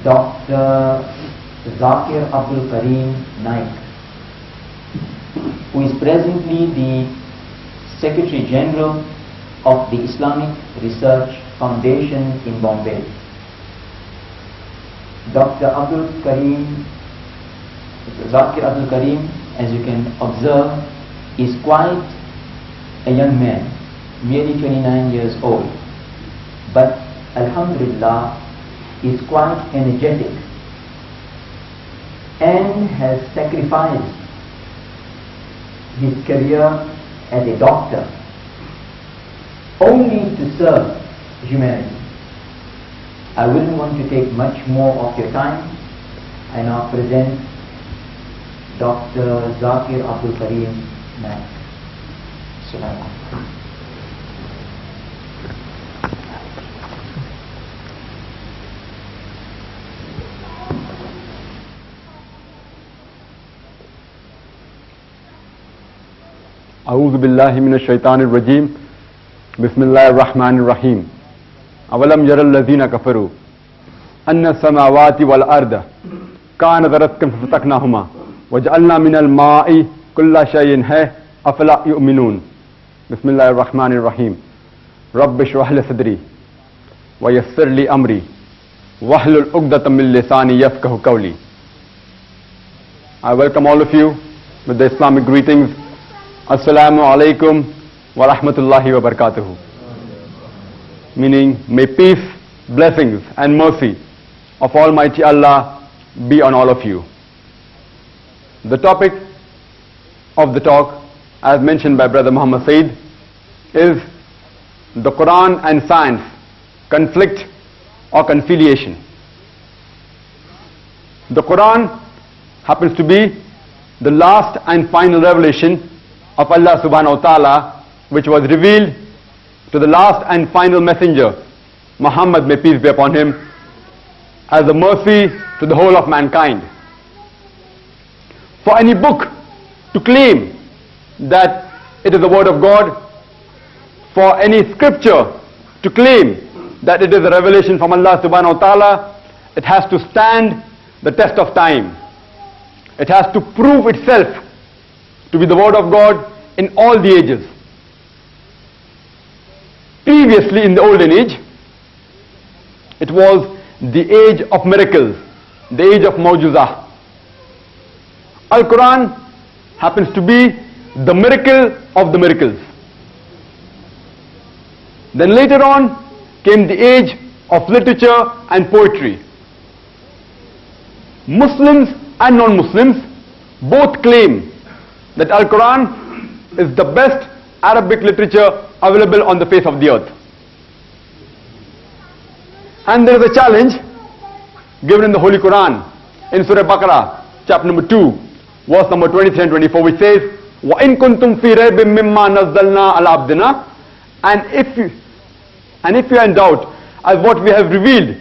Dr. Zakir Abdul Karim Nayak, who is presently the Secretary General of the Islamic Research Foundation in Bombay. Dr. Zakir Abdul Karim, as you can observe, is quite a young man, merely 29 years old, but Alhamdulillah is quite energetic and has sacrificed his career as a doctor only to serve humanity. I wouldn't want to take much more of your time. I now present Dr. Zakir Abdul Karim Nayak. Assalamu alaikum. أعوذ بالله من الشيطان الرجيم بسم الله الرحمن الرحيم أولم يرى الذين كفروا أن السماوات والأرض كانتا رتقا ففتقناهما وجعلنا من الماء كل شيء حي أفلا يؤمنون بسم الله الرحمن الرحيم رب اشرح لي صدري ويسر لي أمري واحلل عقدة من لساني يفقهوا قولي. I welcome all of you with the Islamic greetings. Assalamu alaikum wa rahmatullahi wa barakatuhu. Meaning, may peace, blessings and mercy of Almighty Allah be on all of you. The topic of the talk, as mentioned by Brother Muhammad Said, is the Quran and science, conflict or conciliation. The Quran happens to be the last and final revelation of Allah subhanahu wa ta'ala, which was revealed to the last and final messenger, Muhammad, may peace be upon him, as a mercy to the whole of mankind. For any book to claim that it is the word of God, for any scripture to claim that it is a revelation from Allah subhanahu wa ta'ala, it has to stand the test of time. It has to prove itself to be the word of God in all the ages. Previously, in the olden age, it was the age of miracles, the age of Mawjuzah. Al-Quran happens to be the miracle of the miracles. Then later on came the age of literature and poetry. Muslims and non-Muslims both claim that Al-Quran is the best Arabic literature available on the face of the earth. And there is a challenge given in the Holy Quran in Surah Baqarah, chapter number 2, verse number 23 and 24, which says, وَإِن كُنْتُمْ فِي رَيْبٍ مِّمَّا نَزَّلْنَا عَلَى عَبْدِنَا, and if you are in doubt as what we have revealed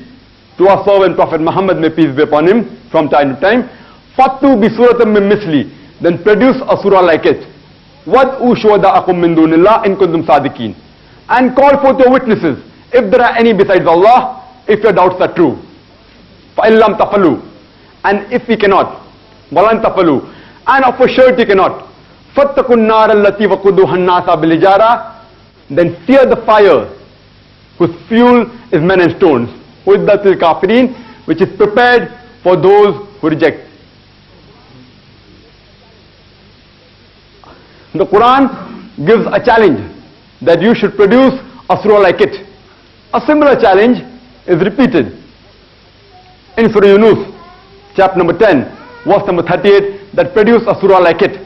to our servant Prophet Muhammad, may peace be upon him, from time to time, فَاتُّوا بِسُورَةٍ مِّن مِثْلِ, then produce a surah like it. وَادْعُوا شُهَدَاءَكُم مِّن دُونِ اللَّهِ إِن كُنتُمْ صَادِقِينَ, and call forth your witnesses if there are any besides Allah, if your doubts are true. فَإِن لَمْ تَفَلُوا, and if we cannot, وَلَن تَفَلُوا, and of a surety cannot, فَاتَّقُوا النَّارَ الَّتِي وَقُودُهَا النَّاسَ بِالْحِجَارَةِ, then fear the fire whose fuel is men and stones, أُعِدَّتْ لِلْكَافِرِينَ, which is prepared for those who reject. The Quran gives a challenge that you should produce a surah like it. A similar challenge is repeated in Surah Yunus, chapter number 10, verse number 38, that produce a surah like it.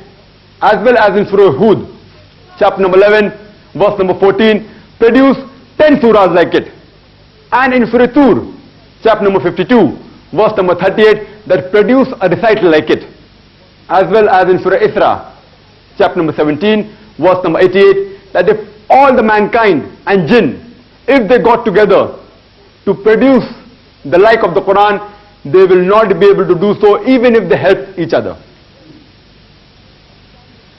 As well as in Surah Hud, chapter number 11, verse number 14, produce 10 surahs like it. And in Surah Tur, chapter number 52, verse number 38, that produce a recital like it. As well as in Surah Isra, chapter number 17, verse number 88, that if all the mankind and jinn, if they got together to produce the like of the Quran, they will not be able to do so even if they help each other.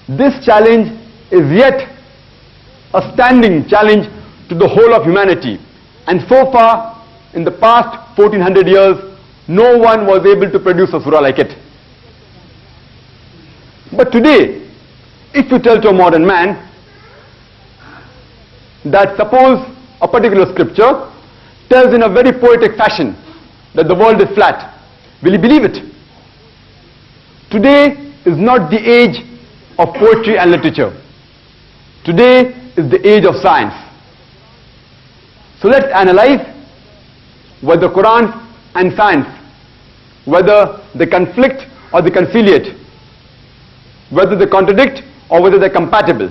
This challenge is yet a standing challenge to the whole of humanity. And so far, in the past 1400 years, no one was able to produce a surah like it. But today, if you tell to a modern man that suppose a particular scripture tells in a very poetic fashion that the world is flat, will he believe it? Today is not the age of poetry and literature. Today is the age of science. So let's analyze whether Quran and science, whether they conflict or they conciliate, whether they contradict or whether they're compatible.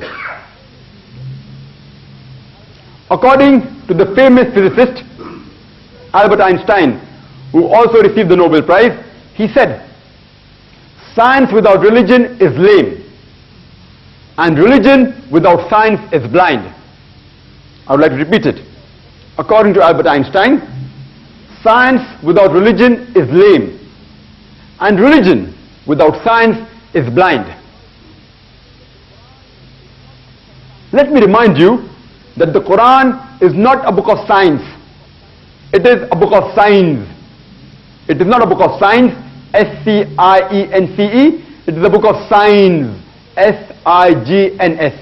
According to the famous physicist Albert Einstein, who also received the Nobel Prize, he said, "Science without religion is lame, and religion without science is blind." I would like to repeat it. According to Albert Einstein, science without religion is lame, and religion without science is blind. Let me remind you that the Quran is not a book of science. It is a book of signs. It is not a book of science, S-C-I-E-N-C-E. It is a book of signs, S-I-G-N-S.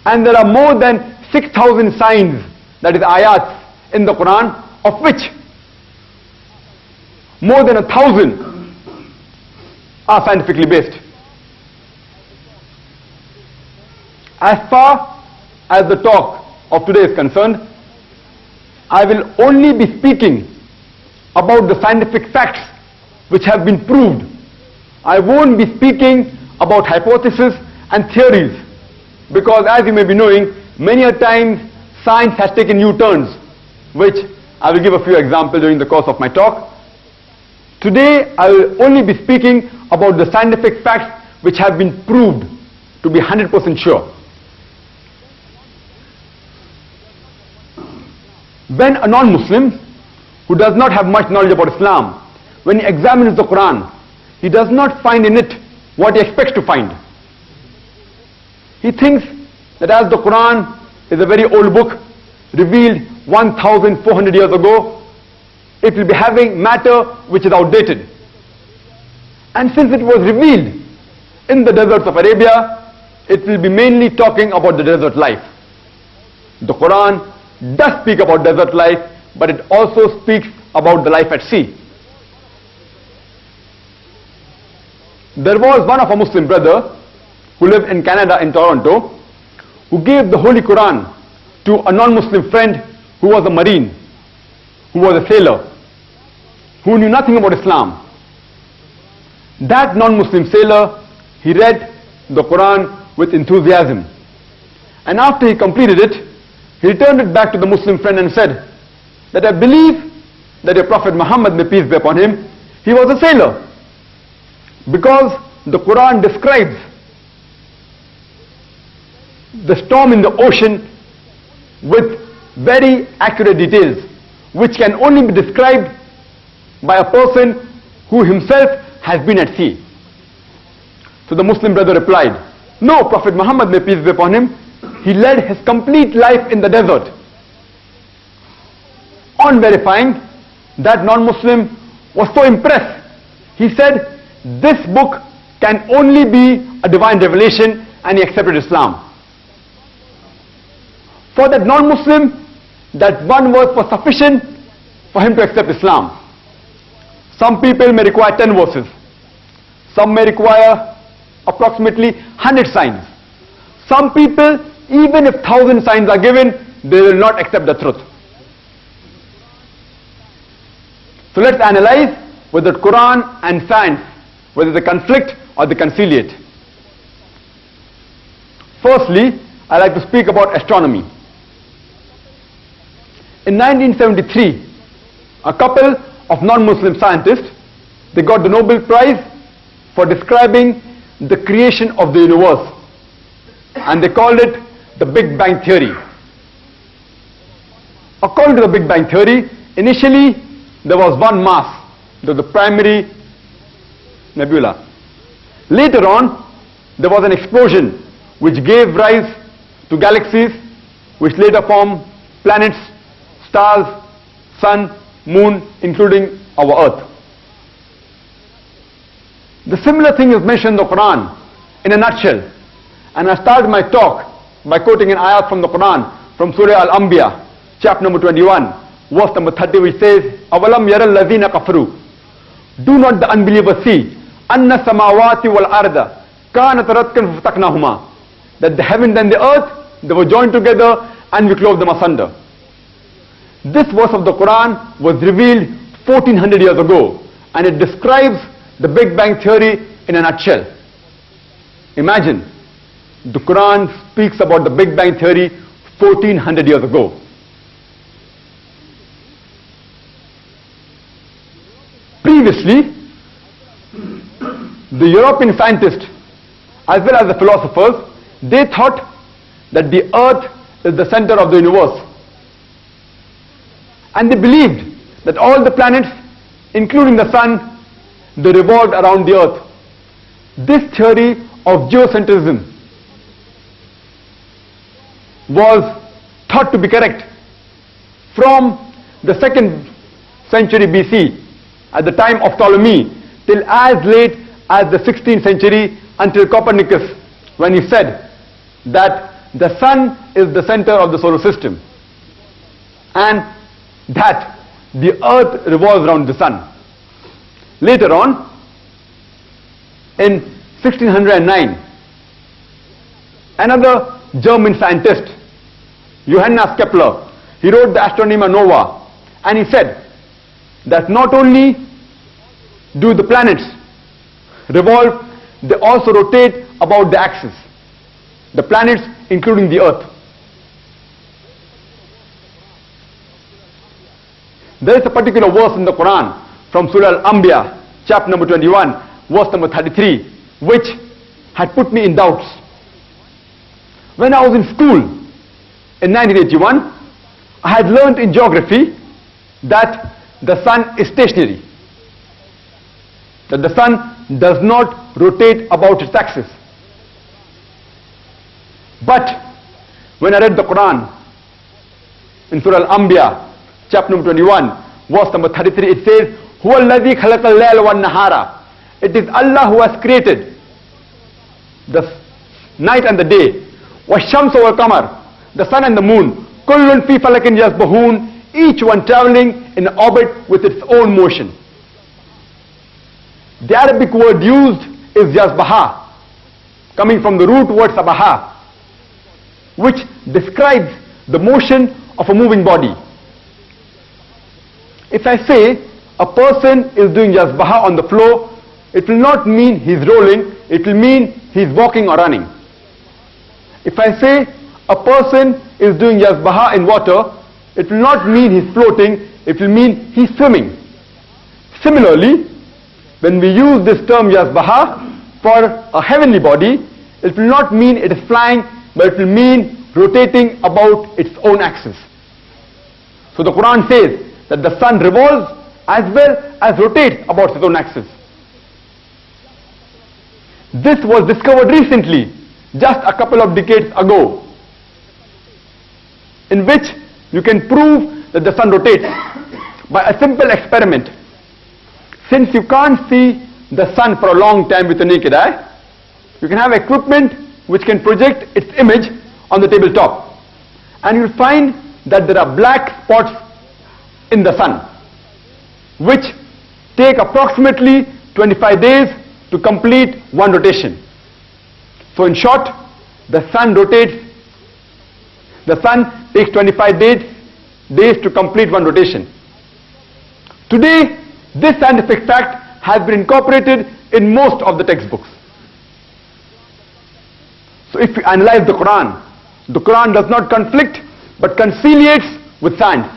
And there are more than 6,000 signs, that is ayats, in the Quran, of which more than 1,000 are scientifically based. As far as the talk of today is concerned, I will only be speaking about the scientific facts which have been proved. I won't be speaking about hypotheses and theories, because as you may be knowing, many a times science has taken U-turns, which I will give a few examples during the course of my talk. Today I will only be speaking about the scientific facts which have been proved to be 100% sure. When a non-Muslim who does not have much knowledge about Islam, when he examines the Quran, he does not find in it what he expects to find. He thinks that as the Quran is a very old book, revealed 1,400 years ago, it will be having matter which is outdated. And since it was revealed in the deserts of Arabia, it will be mainly talking about the desert life. The Quran does speak about desert life, but it also speaks about the life at sea. There was one of a Muslim brother who lived in Canada, in Toronto, who gave the Holy Quran to a non-Muslim friend who was a Marine, who was a sailor, who knew nothing about Islam. That non-Muslim sailor, he read the Quran with enthusiasm. And after he completed it, he returned it back to the Muslim friend and said that I believe that your Prophet Muhammad, may peace be upon him, he was a sailor, because the Quran describes the storm in the ocean with very accurate details, which can only be described by a person who himself has been at sea. So the Muslim brother replied, no, Prophet Muhammad, may peace be upon him, he led his complete life in the desert. On verifying, that non-Muslim was so impressed, he said, this book can only be a divine revelation, and he accepted Islam. For that non-Muslim, that one verse was sufficient for him to accept Islam. Some people may require 10 verses. Some may require approximately 100 signs. Some people, even if 1,000 signs are given, they will not accept the truth. So let's analyze whether Quran and science, whether they conflict or they conciliate. Firstly, I like to speak about astronomy. In 1973, a couple of non-Muslim scientists, they got the Nobel Prize for describing the creation of the universe, and they called it the Big Bang Theory. According to the Big Bang Theory, initially there was one mass, the primary nebula. Later on, there was an explosion which gave rise to galaxies, which later formed planets, stars, sun, moon, including our earth. The similar thing is mentioned in the Quran in a nutshell. And I started my talk by quoting an ayat from the Quran from Surah Al-Anbiya, chapter number 21, verse number 30, which says, أَوَلَمْ يَرَ الَّذِينَ كَفَرُوا. Do not the unbelievers see أَنَّ السَّمَاوَاتِ وَالْأَرْضَ كَانَتْ رَتْقًا فَفَتَقْنَاهُمَا. That the heavens and the earth, they were joined together and we clove them asunder. This verse of the Quran was revealed 1400 years ago, and it describes the Big Bang theory in a nutshell. Imagine, the Quran speaks about the Big Bang theory 1400 years ago. Previously, the European scientists as well as the philosophers, they thought that the earth is the center of the universe. And they believed that all the planets, including the sun, they revolved around the earth. This theory of geocentrism was thought to be correct from the 2nd century BC, at the time of Ptolemy, till as late as the 16th century, until Copernicus, when he said that the sun is the center of the solar system and that the earth revolves around the sun. Later on, in 1609, another German scientist, Johannes Kepler, he wrote the Astronomer Nova, and he said that not only do the planets revolve, they also rotate about the axis. The planets including the earth. There is a particular verse in the Quran from Surah Al-Anbiya, chapter number 21, verse number 33, which had put me in doubts. When I was in school in 1981, I had learnt in geography that the sun is stationary, that the sun does not rotate about its axis. But when I read the Quran in Surah Al-Anbiya, chapter number 21, verse number 33, it says, هُوَ الَّذِي خَلَقَ اللَّيْلَ وَالنَّهَارَ. It is Allah who has created the night and the day. وَالشَّمْسَ وَالْقَمَرَ. The sun and the moon. كُلٌّ فِي فَلَكٍ يَسْبَحُونَ. Each one traveling in orbit with its own motion. The Arabic word used is yasbaha, coming from the root word sabaha, which describes the motion of a moving body. If I say a person is doing yasbaha on the floor, it will not mean he's rolling, it will mean he's walking or running. If I say a person is doing yasbaha in water, it will not mean he's floating, it will mean he's swimming. Similarly, when we use this term yasbaha for a heavenly body, it will not mean it is flying, but it will mean rotating about its own axis. So the Quran says that the sun revolves as well as rotates about its own axis. This was discovered recently, just a couple of decades ago, in which you can prove that the sun rotates by a simple experiment. Since you can't see the sun for a long time with the naked eye, you can have equipment which can project its image on the tabletop, and you'll find that there are black spots in the sun which take approximately 25 days to complete one rotation. So in short, the sun takes 25 days to complete one rotation. Today, this scientific fact has been incorporated in most of the textbooks. So if you analyze the Quran does not conflict but conciliates with science.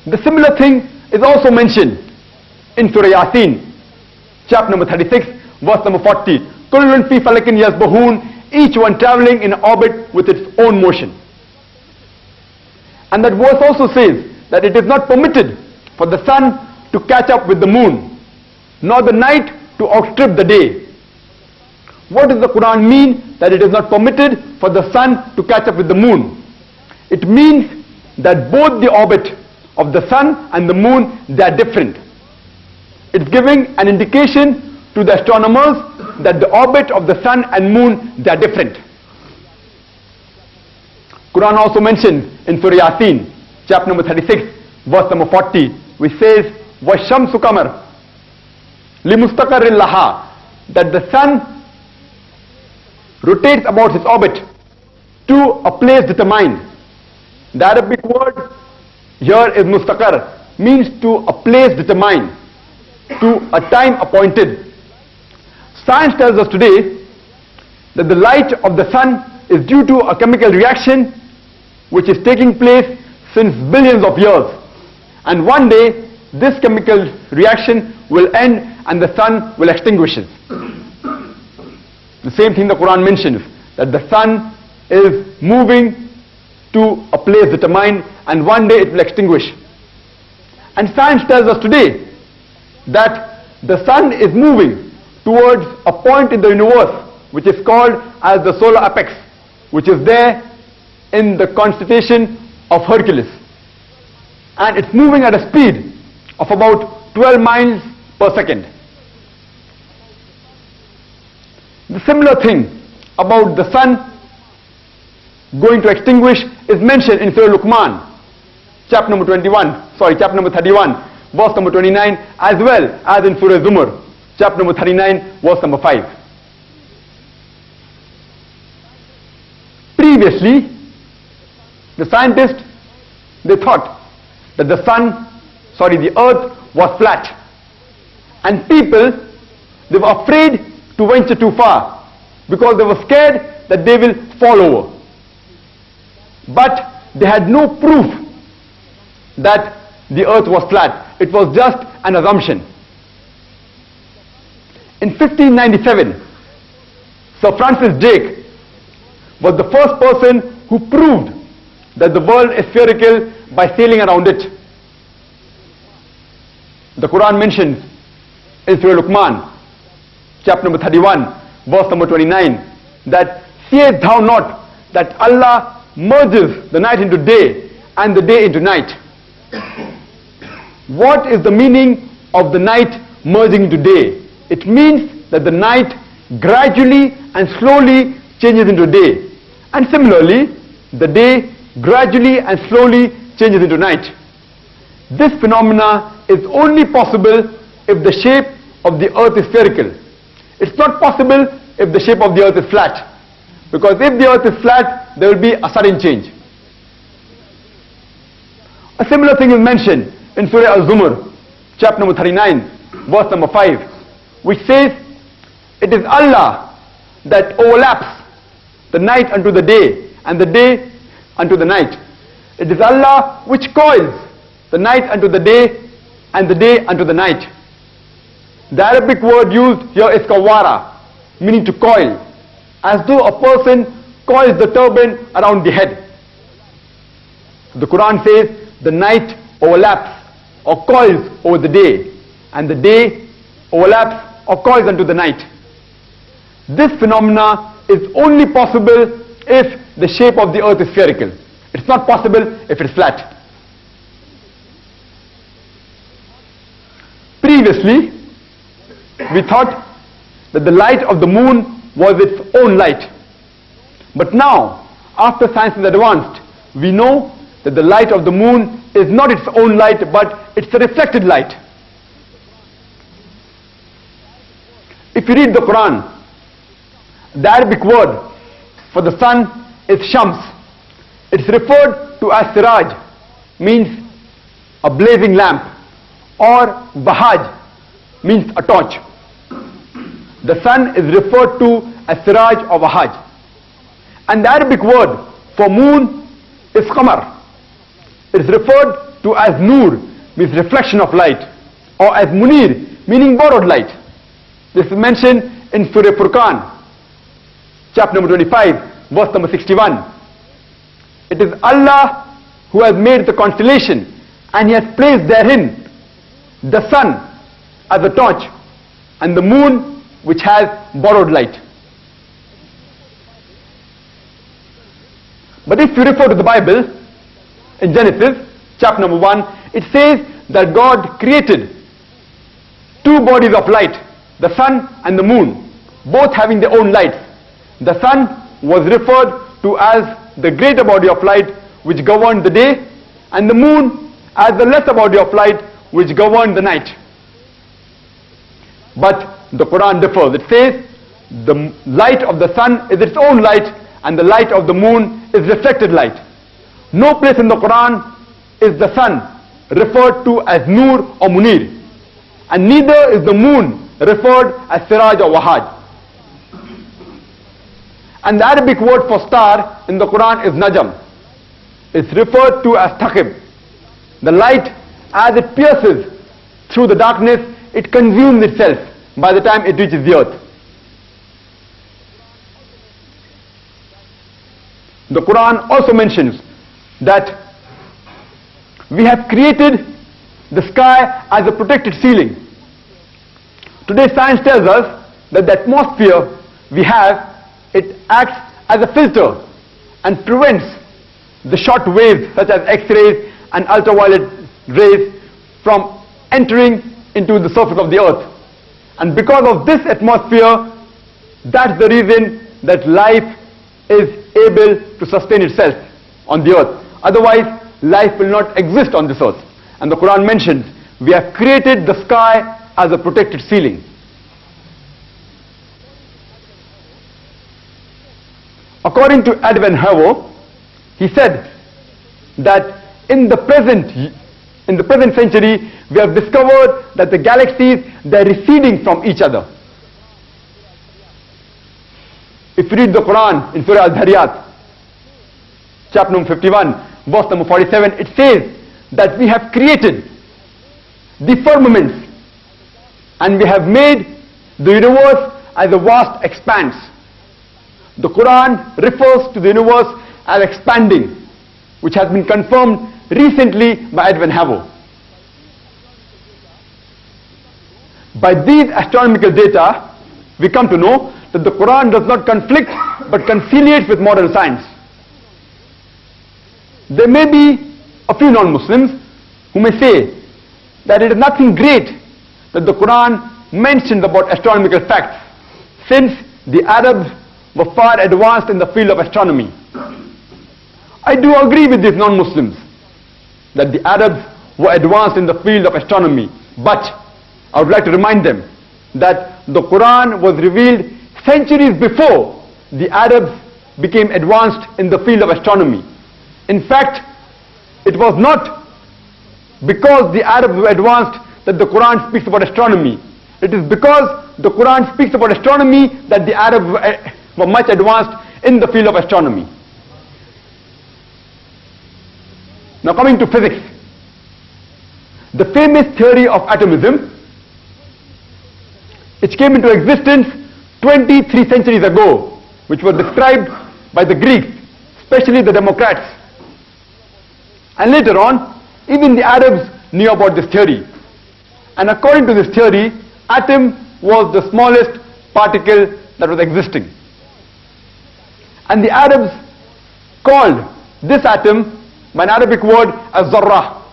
The similar thing is also mentioned in Surah Yasin, chapter number 36, verse number 40. كُلٌّ فِي فَلَكٍ يَسْبَحُونَ. Each one traveling in orbit with its own motion. And that verse also says that it is not permitted for the sun to catch up with the moon, nor the night to outstrip the day. What does the Quran mean that it is not permitted for the sun to catch up with the moon? It means that both the orbit of the sun and the moon, they are different. It's giving an indication to the astronomers that the orbit of the sun and moon, they are different. Quran also mentions in Surah Yasin, chapter number 36, verse number 40, which says, وَالشَّمْسُ قَمَرٌ لِمُسْتَقَرٍ لَهَا, that the sun rotates about its orbit to a place determined. The Arabic word here is mustaqar, means to a place determined, to a time appointed. Science tells us today that the light of the sun is due to a chemical reaction which is taking place since billions of years. And one day this chemical reaction will end and the sun will extinguish it. The same thing the Quran mentions, that the sun is moving to a place determined and one day it will extinguish. And science tells us today that the sun is moving towards a point in the universe which is called as the solar apex, which is there in the constellation of Hercules. And it's moving at a speed of about 12 miles per second. The similar thing about the sun going to extinguish is mentioned in Surah Luqman, chapter number 31, verse number 29, as well as in Surah Zumar, chapter number 39, verse number 5. Previously, the scientists, they thought that the earth was flat. And people, they were afraid to venture too far because they were scared that they will fall over. But they had no proof that the earth was flat. It was just an assumption. In 1597, Sir Francis Drake was the first person who proved that the world is spherical by sailing around it. The Quran mentions in Surah Luqman, chapter number 31, verse number 29, that seest thou not that Allah merges the night into day and the day into night? What is the meaning of the night merging into day? It means that the night gradually and slowly changes into day. And similarly, the day gradually and slowly changes into night. This phenomena is only possible if the shape of the earth is spherical. It's not possible if the shape of the earth is flat. Because if the earth is flat, there will be a sudden change. A similar thing is mentioned in Surah Al-Zumar, chapter number 39, verse number 5, which says, it is Allah that overlaps the night unto the day and the day unto the night. It is Allah which coils the night unto the day and the day unto the night. The Arabic word used here is kawara, meaning to coil, as though a person coils the turban around the head. The Quran says the night overlaps or coils over the day, and the day overlaps or coils unto the night. This phenomena is only possible if the shape of the earth is spherical. It's not possible if it's flat. Previously, we thought that the light of the moon was its own light. But now, after science has advanced, we know that the light of the moon is not its own light, but it's a reflected light. If you read the Quran, the Arabic word for the sun is Shams. It's referred to as Siraj, means a blazing lamp, or Bahaj, means a torch. The sun is referred to as Siraj or Bahaj. And the Arabic word for moon is Qamar. It is referred to as Noor, means reflection of light, or as Munir, meaning borrowed light. This is mentioned in Surah Furqan, chapter number 25, verse number 61. It is Allah who has made the constellation, and He has placed therein the sun as a torch and the moon which has borrowed light. But if you refer to the Bible, in Genesis, chapter number 1, it says that God created two bodies of light, the sun and the moon, both having their own lights. The sun was referred to as the greater body of light which governed the day, and the moon as the lesser body of light which governed the night. But the Quran differs. It says the light of the sun is its own light and the light of the moon is reflected light. No place in the Quran is the sun referred to as Nur or Munir, and neither is the moon referred as Siraj or Wahaj. And the Arabic word for star in the Quran is Najm. It's referred to as Thaqib. The light, as it pierces through the darkness, it consumes itself by the time it reaches the earth. The Quran also mentions that we have created the sky as a protected ceiling. Today science tells us that the atmosphere we have, it acts as a filter and prevents the short waves such as X-rays and ultraviolet rays from entering into the surface of the earth. And because of this atmosphere, that's the reason that life is able to sustain itself on the earth. Otherwise, life will not exist on this earth. And the Quran mentions, we have created the sky as a protected ceiling. According to Edwin Hubble, he said that in the present century, we have discovered that the galaxies, they are receding from each other. If you read the Quran in Surah Al-Dhariyat, chapter number 51, verse number 47, it says that we have created the firmaments and we have made the universe as a vast expanse. The Quran refers to the universe as expanding, which has been confirmed recently by Edwin Hubble. By these astronomical data, we come to know that the Quran does not conflict but conciliates with modern science. There may be a few non-Muslims who may say that it is nothing great that the Quran mentions about astronomical facts, since the Arabs were far advanced in the field of astronomy. I do agree with these non-Muslims that the Arabs were advanced in the field of astronomy, but I would like to remind them that the Quran was revealed centuries before the Arabs became advanced in the field of astronomy. In fact, it was not because the Arabs were advanced that the Quran speaks about astronomy. It is because the Quran speaks about astronomy that the Arabs were much advanced in the field of astronomy. Now coming to physics, the famous theory of atomism, which came into existence 23 centuries ago, which was described by the Greeks, especially the Democrats. And later on, even the Arabs knew about this theory. And according to this theory, atom was the smallest particle that was existing. And the Arabs called this atom by an Arabic word as zarrah.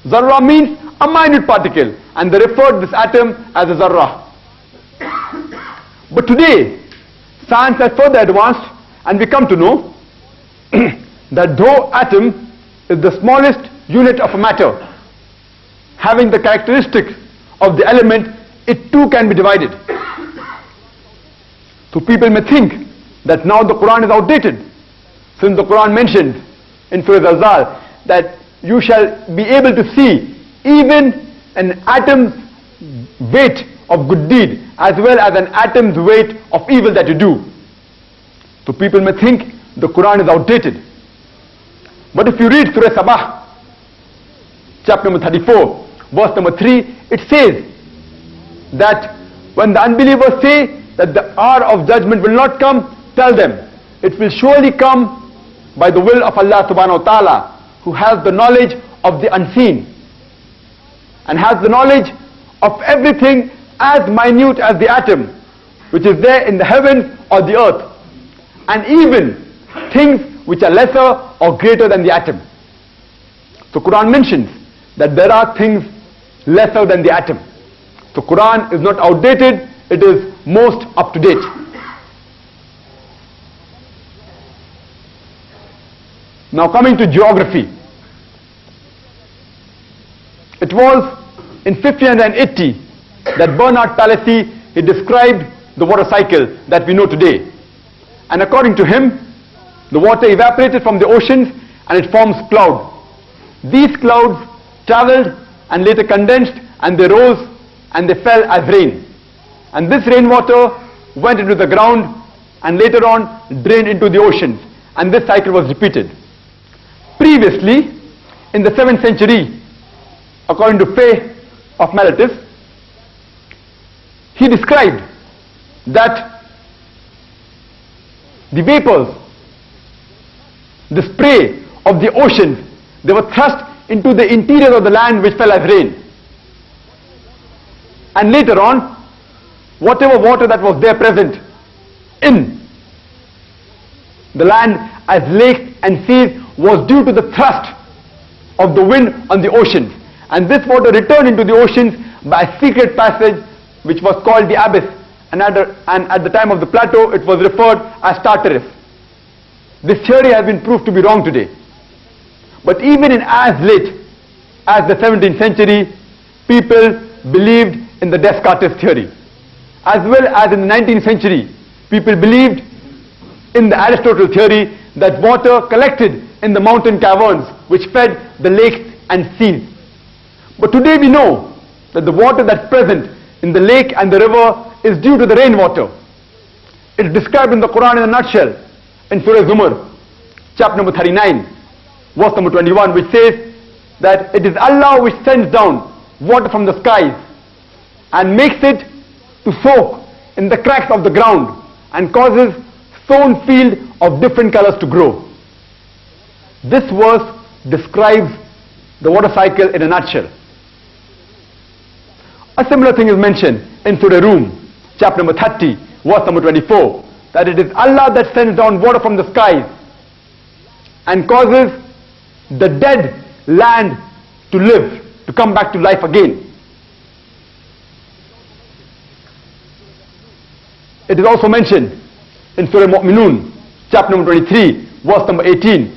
Zarrah means a minute particle, and they referred this atom as a zarrah. But today, science has further advanced, and we come to know that though atom is the smallest unit of matter, having the characteristics of the element, it too can be divided. So people may think that now the Quran is outdated, since the Quran mentioned in Surah Al-Zalzal that you shall be able to see even an atom's weight of good deed as well as an atom's weight of evil that you do. So people may think the Quran is outdated. But if you read Surah Sabah, chapter number 34, verse number 3, it says that when the unbelievers say that the hour of judgment will not come, tell them, it will surely come by the will of Allah subhanahu wa ta'ala, who has the knowledge of the unseen and has the knowledge of everything as minute as the atom which is there in the heavens or the earth, and even things which are lesser or greater than the atom. So Quran mentions that there are things lesser than the atom. So Quran is not outdated, it is most up to date. Now coming to geography. It was in 1580 that Bernard Palissy, he described the water cycle that we know today. And according to him, the water evaporated from the oceans and it forms cloud. These clouds traveled and later condensed and they rose and they fell as rain. And this rainwater went into the ground and later on drained into the oceans. And this cycle was repeated. Previously, in the 7th century, according to Fay of Miletus, he described that the vapors, the spray of the oceans, they were thrust into the interior of the land which fell as rain. And later on, whatever water that was there present in the land as lakes and seas was due to the thrust of the wind on the oceans. And this water returned into the oceans by a secret passage which was called the abyss. And at the time of the Plato, it was referred as Tartarus. This theory has been proved to be wrong today. But even in as late as the 17th century, people believed in the Descartes theory. As well as in the 19th century, people believed in the Aristotle theory that water collected in the mountain caverns which fed the lakes and seas. But today we know that the water that's present in the lake and the river is due to the rainwater. It is described in the Quran in a nutshell in Surah Zumar, chapter number 39, verse number 21, which says that it is Allah which sends down water from the skies and makes it to soak in the cracks of the ground and causes sown field of different colors to grow. This verse describes the water cycle in a nutshell. A similar thing is mentioned in Surah Rum, chapter number 30, verse number 24, that it is Allah that sends down water from the skies and causes the dead land to live, to come back to life again. It is also mentioned in Surah Mu'minun, chapter number 23, verse number 18,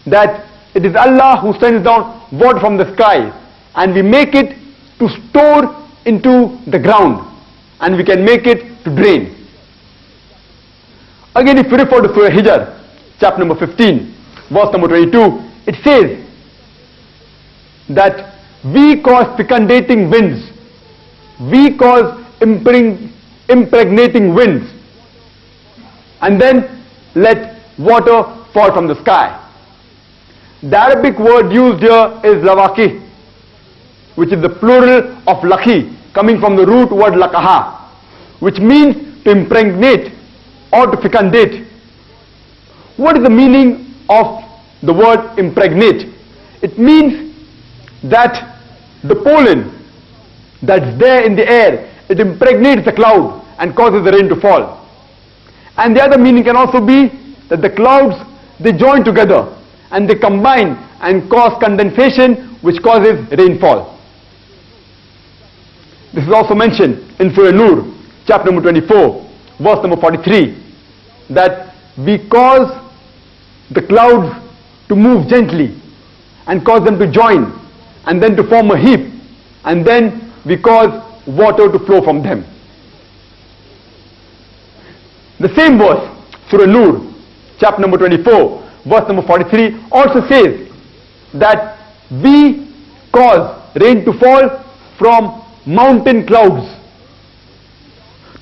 that it is Allah who sends down water from the sky and we make it to store into the ground and we can make it to drain. Again, if you refer to Surah Hijr, chapter number 15, verse number 22, it says that we cause fecundating winds, we cause impregnating winds, and then let water fall from the sky. The Arabic word used here is lawaki, which is the plural of laki, coming from the root word lakaha, which means to impregnate or to fecundate. What is the meaning of the word impregnate? It means that the pollen that's there in the air, it impregnates the cloud and causes the rain to fall. And the other meaning can also be that the clouds, they join together and they combine and cause condensation which causes rainfall. This is also mentioned in Surah Nur, chapter number 24, verse number 43, that we cause the clouds to move gently and cause them to join and then to form a heap, and then we cause water to flow from them. The same verse, Surah Nur, chapter number 24, verse number 43, also says that we cause rain to fall from mountain clouds.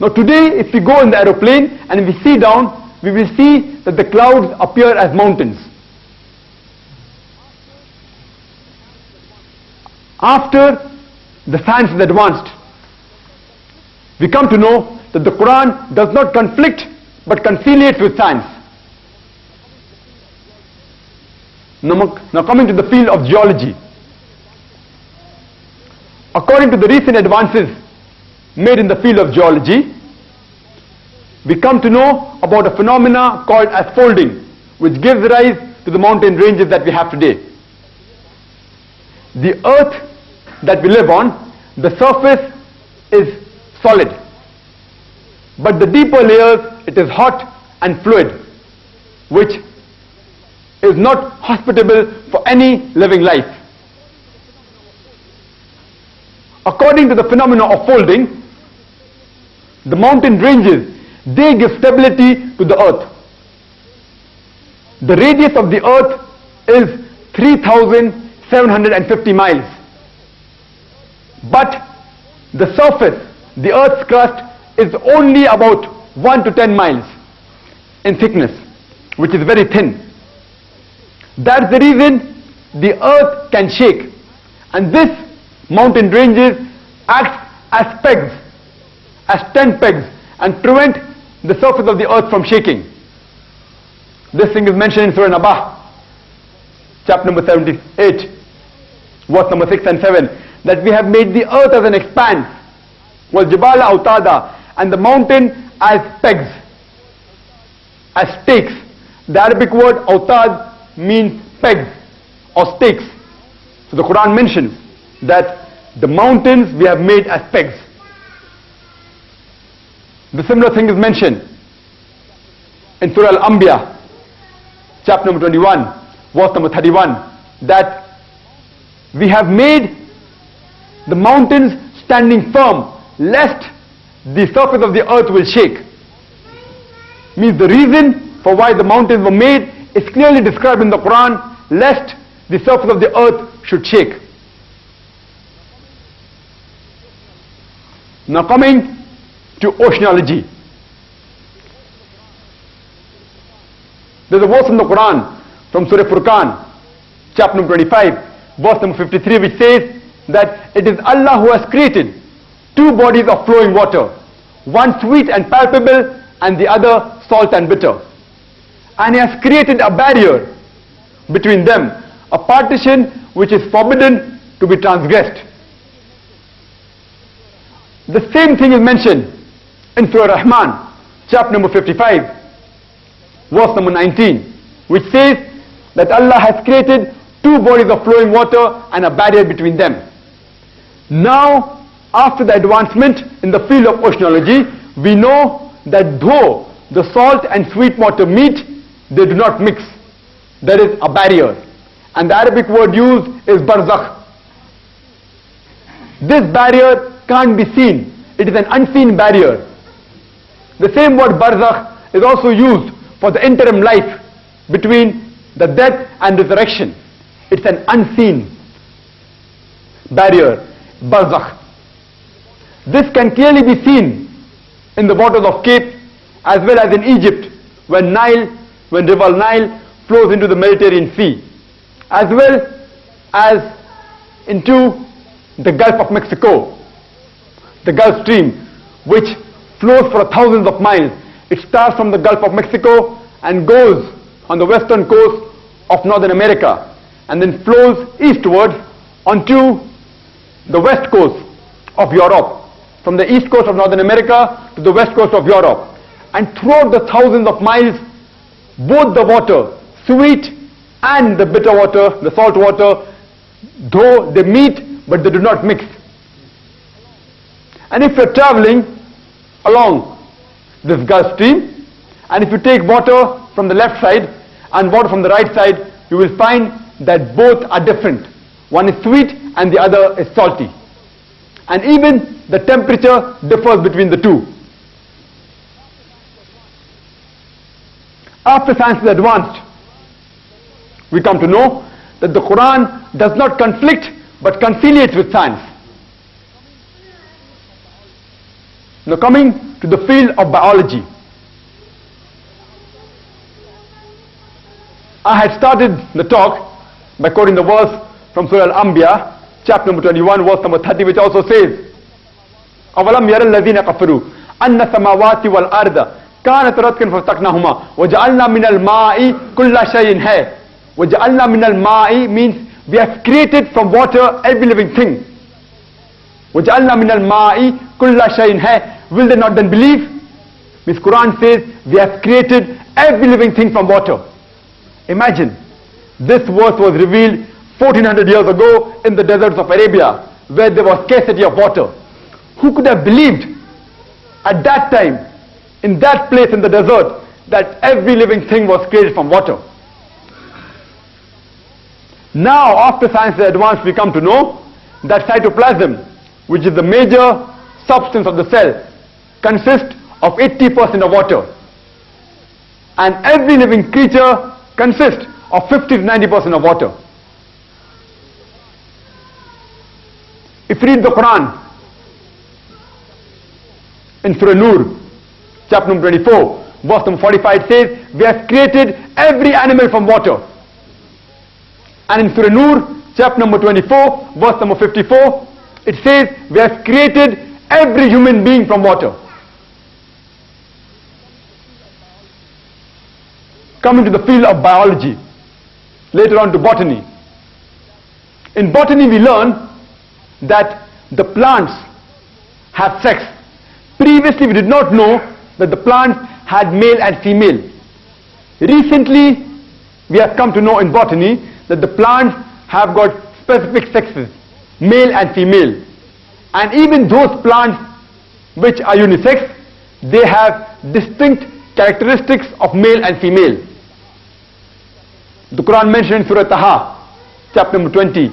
Now today, if we go in the aeroplane and we see down, we will see that the clouds appear as mountains. After the science is advanced, we come to know that the Quran does not conflict but conciliates with science. Now coming to the field of geology. According to the recent advances made in the field of geology, we come to know about a phenomena called as folding, which gives rise to the mountain ranges that we have today. the earth that we live on, the surface is solid. But the deeper layers, it is hot and fluid, which is not hospitable for any living life. According to the phenomena of folding, the mountain ranges, they give stability to the earth. The radius of the earth is 3,750 miles. But the surface, the earth's crust, is only about 1 to 10 miles in thickness, which is very thin. That's the reason the earth can shake. And this mountain ranges act as pegs, as tent pegs, and prevent the surface of the earth from shaking. This thing is mentioned in Surah Nabah, chapter number 78, verse number 6 and 7, that we have made the earth as an expanse, وَالْجِبَالَ أَوْتَادًا, and the mountain as pegs, as stakes. The Arabic word awtad means pegs or stakes. So the Quran mentions that the mountains we have made as pegs. The similar thing is mentioned in Surah Al-Anbiya, chapter number 21, verse number 31, that we have made the mountains standing firm, lest the surface of the earth will shake. Means the reason for why the mountains were made is clearly described in the Quran, lest the surface of the earth should shake. Now coming to oceanology. There's a verse in the Quran from Surah Furqan, chapter number 25, verse number 53, which says that it is Allah who has created two bodies of flowing water, one sweet and palpable and the other salt and bitter. And He has created a barrier between them, a partition which is forbidden to be transgressed. The same thing is mentioned in Surah Rahman, chapter number 55, verse number 19, which says that Allah has created two bodies of flowing water and a barrier between them. Now, after the advancement in the field of oceanology, we know that though the salt and sweet water meet, they do not mix. There is a barrier. And the Arabic word used is barzakh. This barrier can't be seen. It is an unseen barrier. The same word barzakh is also used for the interim life between the death and resurrection. It's an unseen barrier, barzakh. This can clearly be seen in the waters of Cape as well as in Egypt when river Nile flows into the Mediterranean Sea, as well as into the Gulf of Mexico, the Gulf Stream, which flows for thousands of miles. It starts from the Gulf of Mexico and goes on the western coast of Northern America and then flows eastward onto the west coast of Europe, from the east coast of Northern America to the west coast of Europe. And throughout the thousands of miles, both the water, sweet and the bitter water, the salt water, though they meet, but they do not mix. And if you're traveling along this Gulf Stream, and if you take water from the left side and water from the right side, you will find that both are different. One is sweet and the other is salty. And even the temperature differs between the two. After science is advanced, we come to know that the Quran does not conflict but conciliates with science. Now coming to the field of biology. I had started the talk by quoting the verse from Surah Al-Anbiya, chapter number 21, verse number 30, which also says, أَوَلَمْ يَرَ الَّذِينَ كَفَرُوا أَنَّ السَّمَاوَاتِ وَالْأَرْضَ كَانَتْ رَتْقًا فَفَتَقْنَاهُمَا وَجَعَلْنَا مِنَ الْمَاءِ كُلَّ شَيْءٍ حَيٍّ. وَجَعَلْنَا مِنَ الْمَاءِ means we have created from water every living thing. وَجَعَلْنَا مِنَ الْمَاءِ كُلَّ شَيْءٍ حَيٍّ. Will they not then believe? Means Quran says we have created every living thing from water. Imagine, this verse was revealed 1400 years ago in the deserts of Arabia, where there was scarcity of water. Who could have believed at that time, in that place in the desert, that every living thing was created from water? Now, after science has advanced, we come to know that cytoplasm, which is the major substance of the cell, consists of 80% of water. And every living creature consists of 50 to 90% of water. If you read the Quran, in Surah Nur, chapter number 24, verse number 45, it says, we have created every animal from water. And in Surah Nur, chapter number 24, verse number 54, it says, we have created every human being from water. Coming to the field of biology, later on to botany. In botany we learn that the plants have sex. Previously we did not know that the plants had male and female. Recently we have come to know in botany that the plants have got specific sexes, male and female. And even those plants which are unisex, they have distinct characteristics of male and female. The Quran mentioned in Surah Taha, chapter number 20,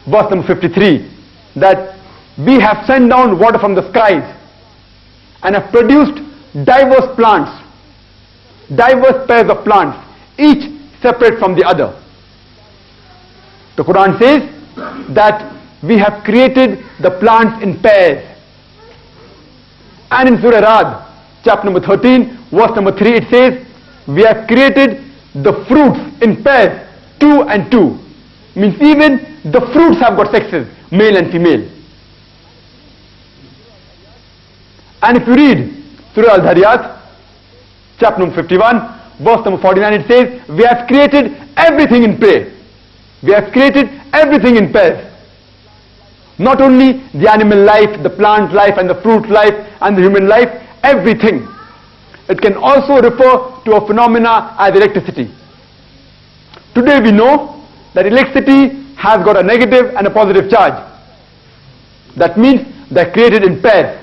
verse number 53, that we have sent down water from the skies and have produced diverse plants, diverse pairs of plants, each separate from the other. The Quran says that we have created the plants in pairs. And in Surah Ra'd, chapter number 13, verse number 3, it says, we have created the fruits in pairs, 2 and 2. Means even the fruits have got sexes, male and female. And if you read Surah Al-Dhariyat, chapter number 51, verse number 49, it says, we have created everything in pair. We have created everything in pairs. Not only the animal life, the plant life and the fruit life and the human life, everything. It can also refer to a phenomena as electricity. Today we know that electricity has got a negative and a positive charge. That means they are created in pairs.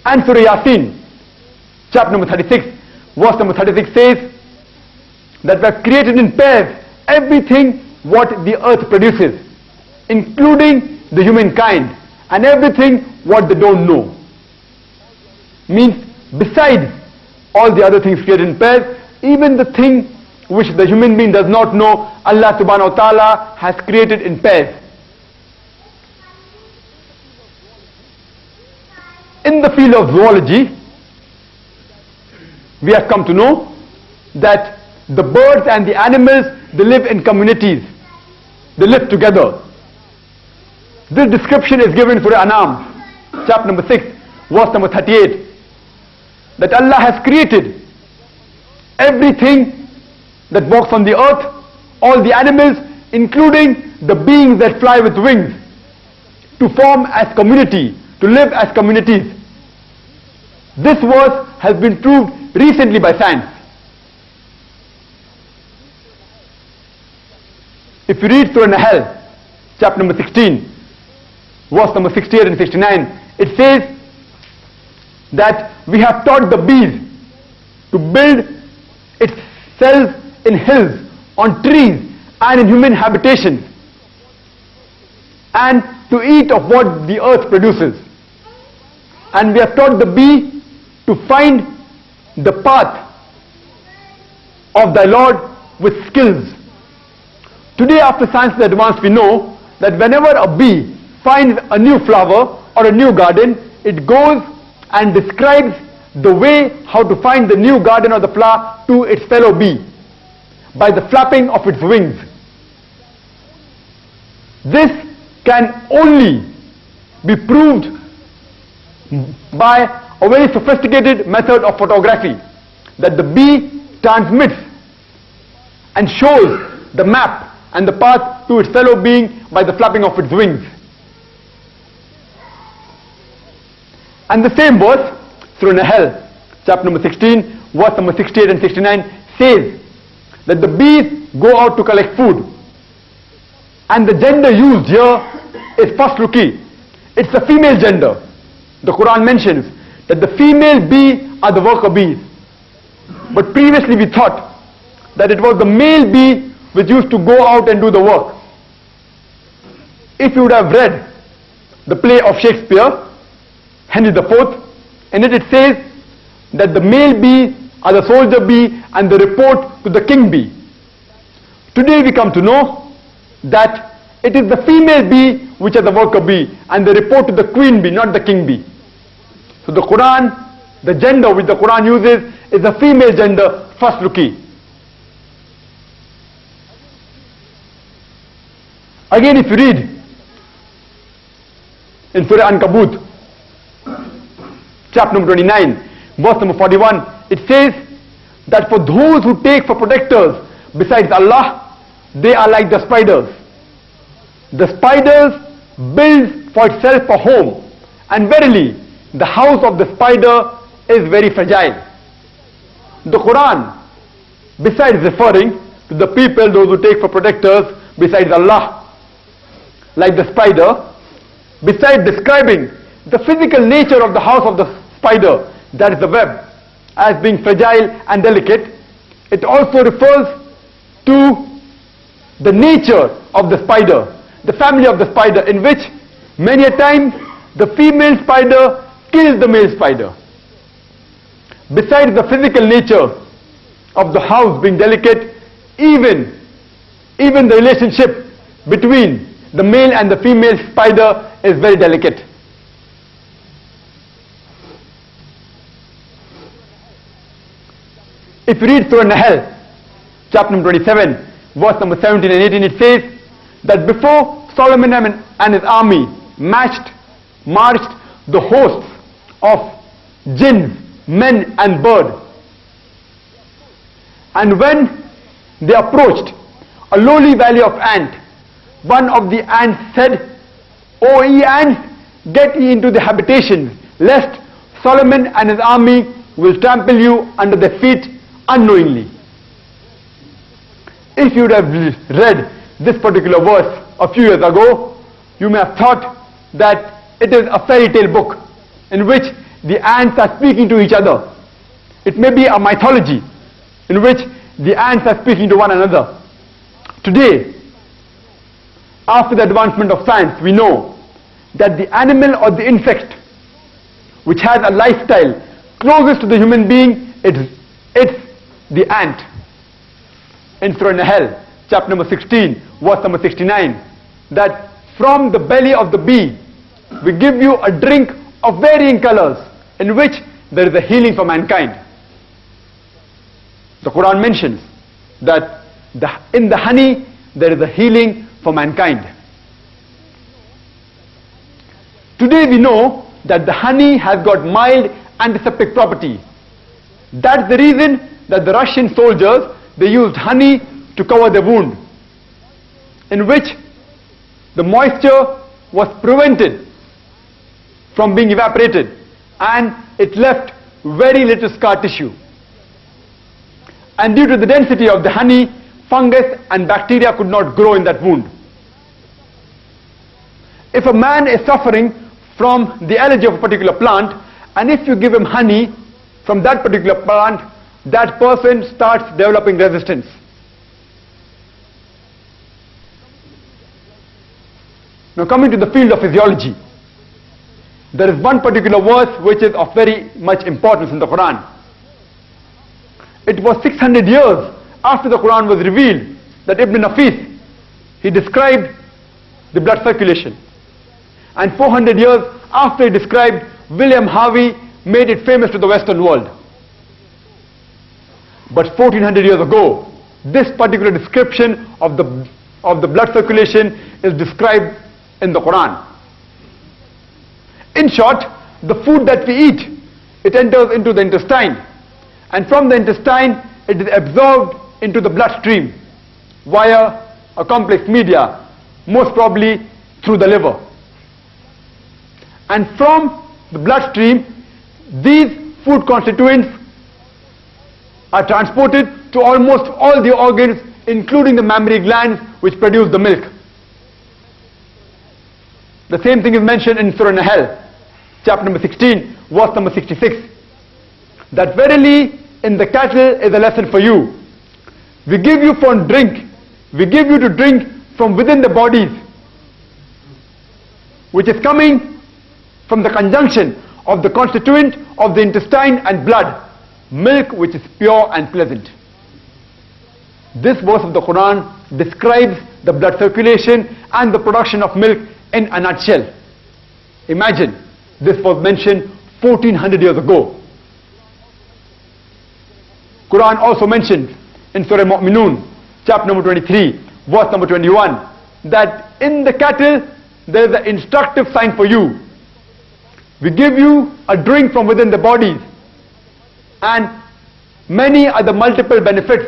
And Surah Yasin, chapter number 36, verse number 36 says that we have created in pairs everything what the earth produces, including the humankind, and everything what they don't know. Means besides all the other things created in pairs, even the thing which the human being does not know, Allah subhanahu wa ta'ala has created in pairs. In the field of zoology, we have come to know that the birds and the animals, they live in communities. They live together. This description is given in Surah An'am, chapter number 6, verse number 38. That Allah has created everything that walks on the earth, all the animals, including the beings that fly with wings, to form as community, to live as communities. This verse has been proved recently by science. If you read Surah Nahl, chapter number 16, verse number 68 and 69, it says that we have taught the bees to build its cells in hills, on trees, and in human habitations, and to eat of what the earth produces. And we have taught the bee to find the path of thy Lord with skills. Today, after science is advanced, we know that whenever a bee finds a new flower or a new garden, it goes and describes the way how to find the new garden or the flower to its fellow bee by the flapping of its wings. This can only be proved by a very sophisticated method of photography, that the bee transmits and shows the map and the path to its fellow being by the flapping of its wings. And the same verse, Surah Nahl, chapter number 16, verse number 68 and 69, says that the bees go out to collect food, And the gender used here is PASHTO. It's the female gender. The Quran mentions that the female bee are the worker bees. But previously we thought that it was the male bee which used to go out and do the work. If you would have read the play of Shakespeare, Henry IV, in it says that the male bee are the soldier bee and they report to the king bee. Today we come to know that it is the female bee which are the worker bee and they report to the queen bee, not the king bee. So the Quran, the gender which the Quran uses is the female gender, PASHTO. Again, if you read in Surah Ankabut, chapter number 29, verse number 41, it says that for those who take for protectors besides Allah, they are like the spiders. The spiders build for itself a home, and verily, the house of the spider is very fragile. The Quran, besides referring to the people, those who take for protectors besides Allah, like the spider, besides describing the physical nature of the house of the spider, that is the web, as being fragile and delicate, it also refers to the nature of the spider, the family of the spider, in which many a time the female spider kills the male spider. Besides the physical nature of the house being delicate, even the relationship between the male and the female spider is very delicate. If you read Surah Nahl, chapter number 27, verse number 17 and 18, it says that before Solomon and his army marched the hosts of jinns, men and bird. And when they approached a lowly valley of ant, one of the ants said, O ye ants, get ye into the habitations, lest Solomon and his army will trample you under their feet unknowingly. If you would have read this particular verse a few years ago, you may have thought that it is a fairy tale book in which the ants are speaking to each other. It may be a mythology in which the ants are speaking to one another. Today, after the advancement of science, we know that the animal or the insect which has a lifestyle closest to the human being, it's the ant. In Surah Nahl, chapter number 16, verse number 69, that from the belly of the bee, we give you a drink of varying colors, in which there is a healing for mankind. The Quran mentions that in the honey, there is a healing for mankind. Today we know that the honey has got mild antiseptic property. That's the reason that the Russian soldiers, they used honey to cover their wound, in which the moisture was prevented from being evaporated and it left very little scar tissue. And due to the density of the honey, fungus and bacteria could not grow in that wound. If a man is suffering from the allergy of a particular plant, and if you give him honey from that particular plant, that person starts developing resistance. Now coming to the field of physiology, there is one particular verse which is of very much importance in the Quran. It was 600 years after the Quran was revealed that Ibn Nafis, he described the blood circulation. And 400 years after he described, William Harvey made it famous to the Western world. But 1400 years ago, this particular description of the blood circulation is described in the Quran. In short, the food that we eat, it enters into the intestine, and from the intestine it is absorbed into the bloodstream via a complex media, most probably through the liver. And from the bloodstream, these food constituents are transported to almost all the organs, including the mammary glands which produce the milk. The same thing is mentioned in Surah Nahl, chapter number 16, verse number 66. That verily in the cattle is a lesson for you. We give you for drink. We give you to drink from within the bodies, which is coming from the conjunction of the constituent of the intestine and blood, milk which is pure and pleasant. This verse of the Quran describes the blood circulation and the production of milk in a nutshell. Imagine, this was mentioned 1400 years ago. Quran also mentioned in Surah Mu'minun, chapter number 23, verse number 21, that in the cattle there is an instructive sign for you. We give you a drink from within the bodies, and many are the multiple benefits,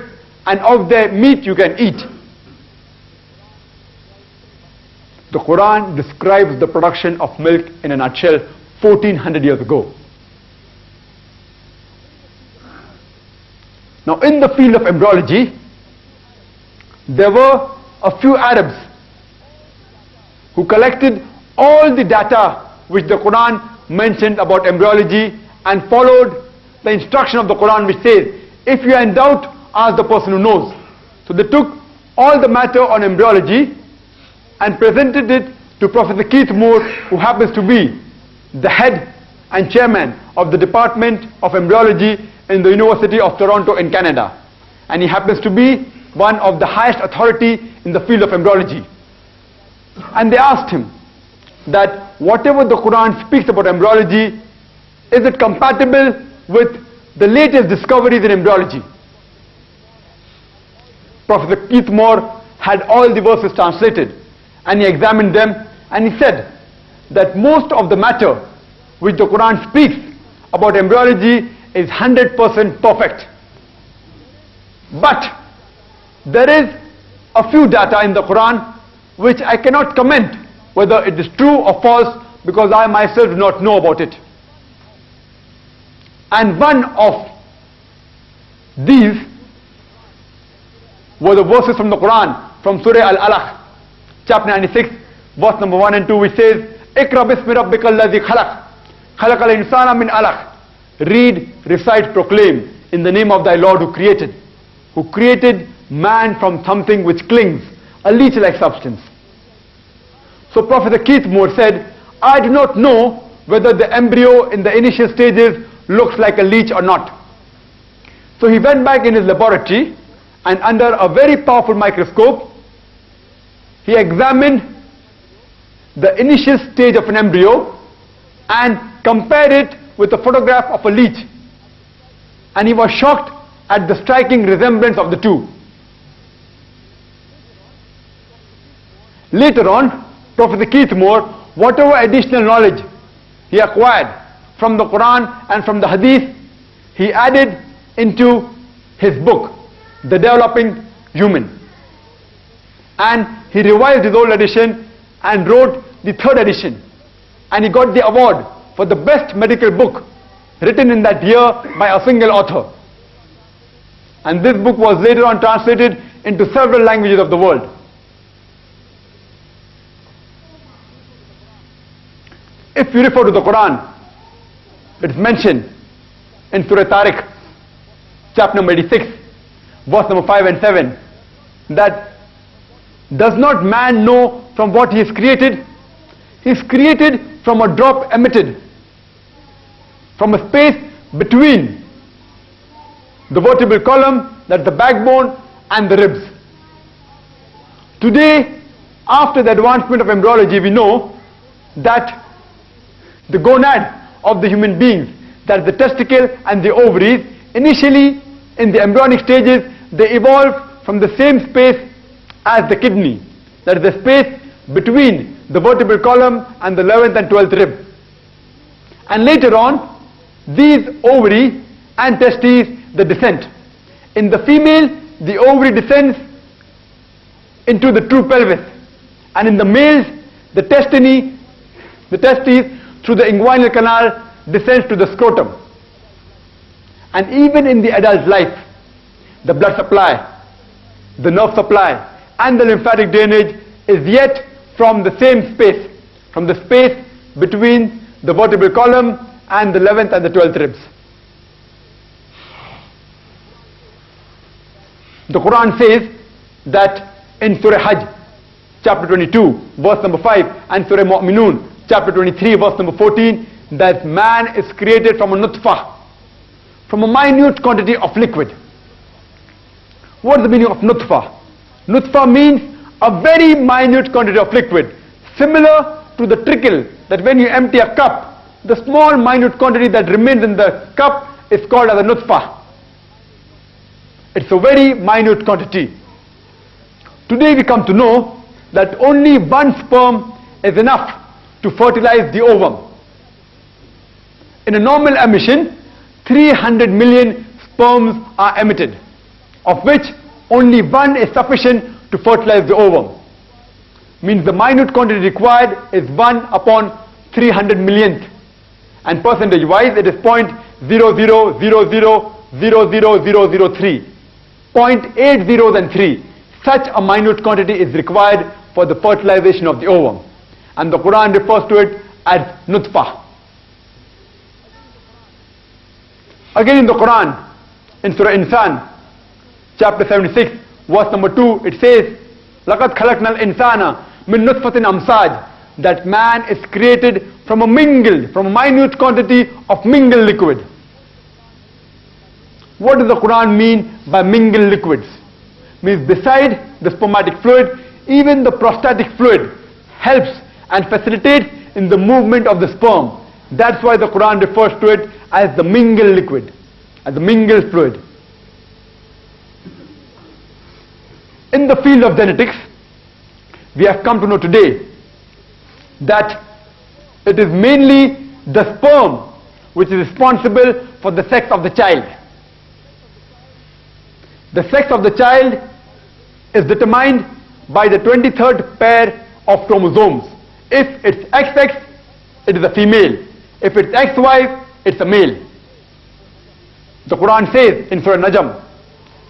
and of their meat you can eat. The Quran describes the production of milk in a nutshell 1400 years ago. Now in the field of embryology, there were a few Arabs who collected all the data which the Quran mentioned about embryology and followed the instruction of the Quran, which says, if you are in doubt, ask the person who knows. So they took all the matter on embryology and presented it to Professor Keith Moore, who happens to be the head and chairman of the Department of Embryology in the University of Toronto in Canada. And he happens to be one of the highest authority in the field of embryology. And they asked him that whatever the Quran speaks about embryology, is it compatible with the latest discoveries in embryology? Professor Keith Moore had all the verses translated, and he examined them, and he said that most of the matter which the Quran speaks about embryology is 100% perfect. But there is a few data in the Quran which I cannot comment whether it is true or false, because I myself do not know about it. And one of these were the verses from the Quran, from Surah Al-Alaq, chapter 96, verse number 1 and 2, which says, Ikra bismi rabbika alladhi khalaq, khalaqal insana min alaq. Read, recite, proclaim in the name of thy Lord who created man from something which clings, a leech-like substance. So Professor Keith Moore said, I do not know whether the embryo in the initial stages looks like a leech or not. So he went back in his laboratory, and under a very powerful microscope, he examined the initial stage of an embryo and compared it with a photograph of a leech. And he was shocked at the striking resemblance of the two. Later on, Professor Keith Moore, whatever additional knowledge he acquired from the Quran and from the Hadith, he added into his book, The Developing Human. And he revised his old edition and wrote the third edition. And he got the award for the best medical book written in that year by a single author. And this book was later on translated into several languages of the world. If you refer to the Quran, it is mentioned in Surah Tariq, chapter number 86, verse number 5 and 7, that does not man know from what he is created? He is created from a drop emitted from a space between the vertebral column, that's the backbone, and the ribs. Today, after the advancement of embryology, we know that the gonad of the human beings, that's the testicle and the ovaries, initially in the embryonic stages, they evolved from the same space as the kidney, that is the space between the vertebral column and the 11th and 12th rib. And later on, these ovary and testes, they descend. In the female, the ovary descends into the true pelvis, and in the males, the testes through the inguinal canal descends to the scrotum. And even in the adult life, the blood supply, the nerve supply, and the lymphatic drainage is yet from the same space, from the space between the vertebral column and the 11th and the 12th ribs. The Quran says that in Surah Hajj, chapter 22, verse number 5, and Surah Mu'minun, chapter 23, verse number 14, that man is created from a nutfah, from a minute quantity of liquid. What is the meaning of nutfah? Nutfah means a very minute quantity of liquid, similar to the trickle that when you empty a cup, the small minute quantity that remains in the cup is called as a nutfah. It's a very minute quantity. Today we come to know that only one sperm is enough to fertilize the ovum. In a normal emission, 300 million sperms are emitted, of which only one is sufficient to fertilize the ovum. Means the minute quantity required is 1 upon 300 millionth, and percentage wise it is 0.000000003, 0.8003. Such a minute quantity is required for the fertilization of the ovum, and the Quran refers to it as nutfah. Again in the Quran, in Surah Insan, chapter 76, verse number 2, it says, لَقَدْ خَلَقْنَا الْإِنسَانَ مِن نُطْفَةٍ أَمْسَاجٍ, that man is created from a minute quantity of mingled liquid. What does the Quran mean by mingled liquids? Means beside the spermatic fluid, even the prostatic fluid helps and facilitates in the movement of the sperm. That's why the Quran refers to it as the mingled liquid, as the mingled fluid. In the field of genetics, we have come to know today that it is mainly the sperm which is responsible for the sex of the child. The sex of the child is determined by the 23rd pair of chromosomes. If it's XX, it is a female. If it's XY, it's a male. The Quran says in Surah Najm,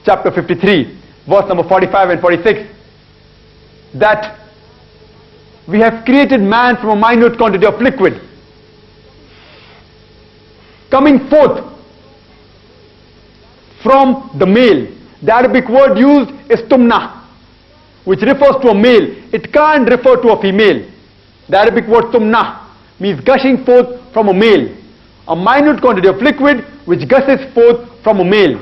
chapter 53, verse number 45 and 46, that we have created man from a minute quantity of liquid, coming forth from the male. The Arabic word used is tumna, which refers to a male. It can't refer to a female. The Arabic word tumna means gushing forth from a male. A minute quantity of liquid which gushes forth from a male.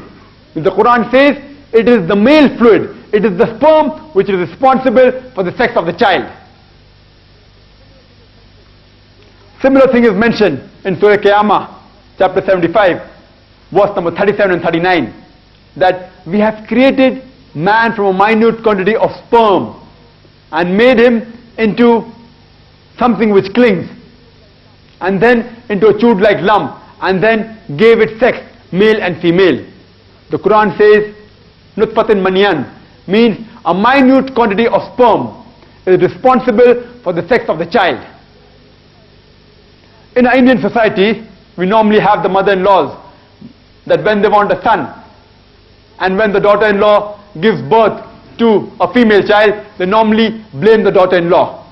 The Quran says it is the male fluid, it is the sperm which is responsible for the sex of the child. Similar thing is mentioned in Surah Qiyamah, chapter 75, verse number 37 and 39, that we have created man from a minute quantity of sperm and made him into something which clings, and then into a chewed-like lump, and then gave it sex, male and female. The Quran says, Nutfatin Maniyan, means a minute quantity of sperm is responsible for the sex of the child. In our Indian society, we normally have the mother-in-laws that when they want a son, and when the daughter-in-law gives birth to a female child, they normally blame the daughter-in-law.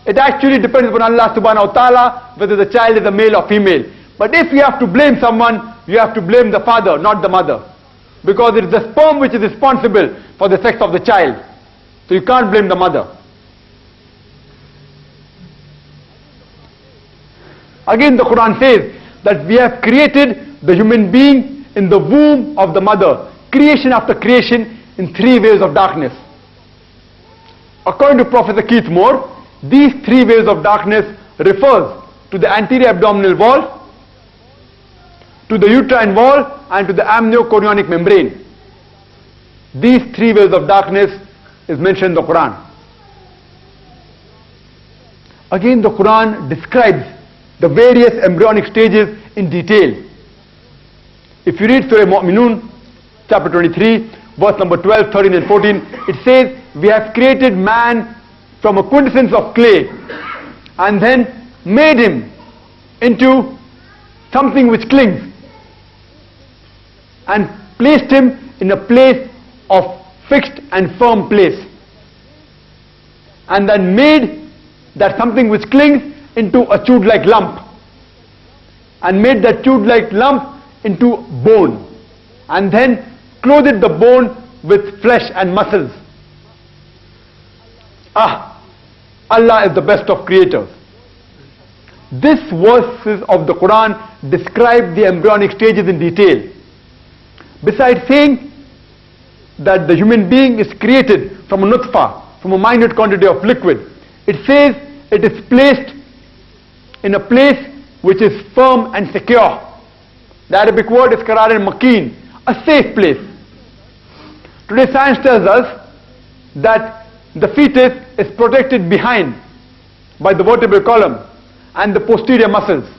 It actually depends upon Allah subhanahu wa ta'ala whether the child is a male or female. But if you have to blame someone, you have to blame the father, not the mother. Because it is the sperm which is responsible for the sex of the child. So you can't blame the mother. Again the Quran says that we have created the human being in the womb of the mother, creation after creation, in 3 waves of darkness. According to Professor Keith Moore, these 3 waves of darkness refers to the anterior abdominal wall, to the uterine wall, and to the amniochorionic membrane. These 3 waves of darkness is mentioned in the Quran. Again the Quran describes the various embryonic stages in detail. If you read Surah Mu'minun, chapter 23, verse number 12, 13 and 14, it says, we have created man from a quintessence of clay and then made him into something which clings and placed him in a place of fixed and firm place, and then made that something which clings into a chewed-like lump, and made that chewed-like lump into bone, and then clothed the bone with flesh and muscles. Allah is the best of creators. These verses of the Quran describe the embryonic stages in detail. Besides saying that the human being is created from a nutfa, from a minute quantity of liquid, it says it is placed in a place which is firm and secure. The Arabic word is qarar al-makin, a safe place. Today science tells us that the fetus is protected behind by the vertebral column and the posterior muscles.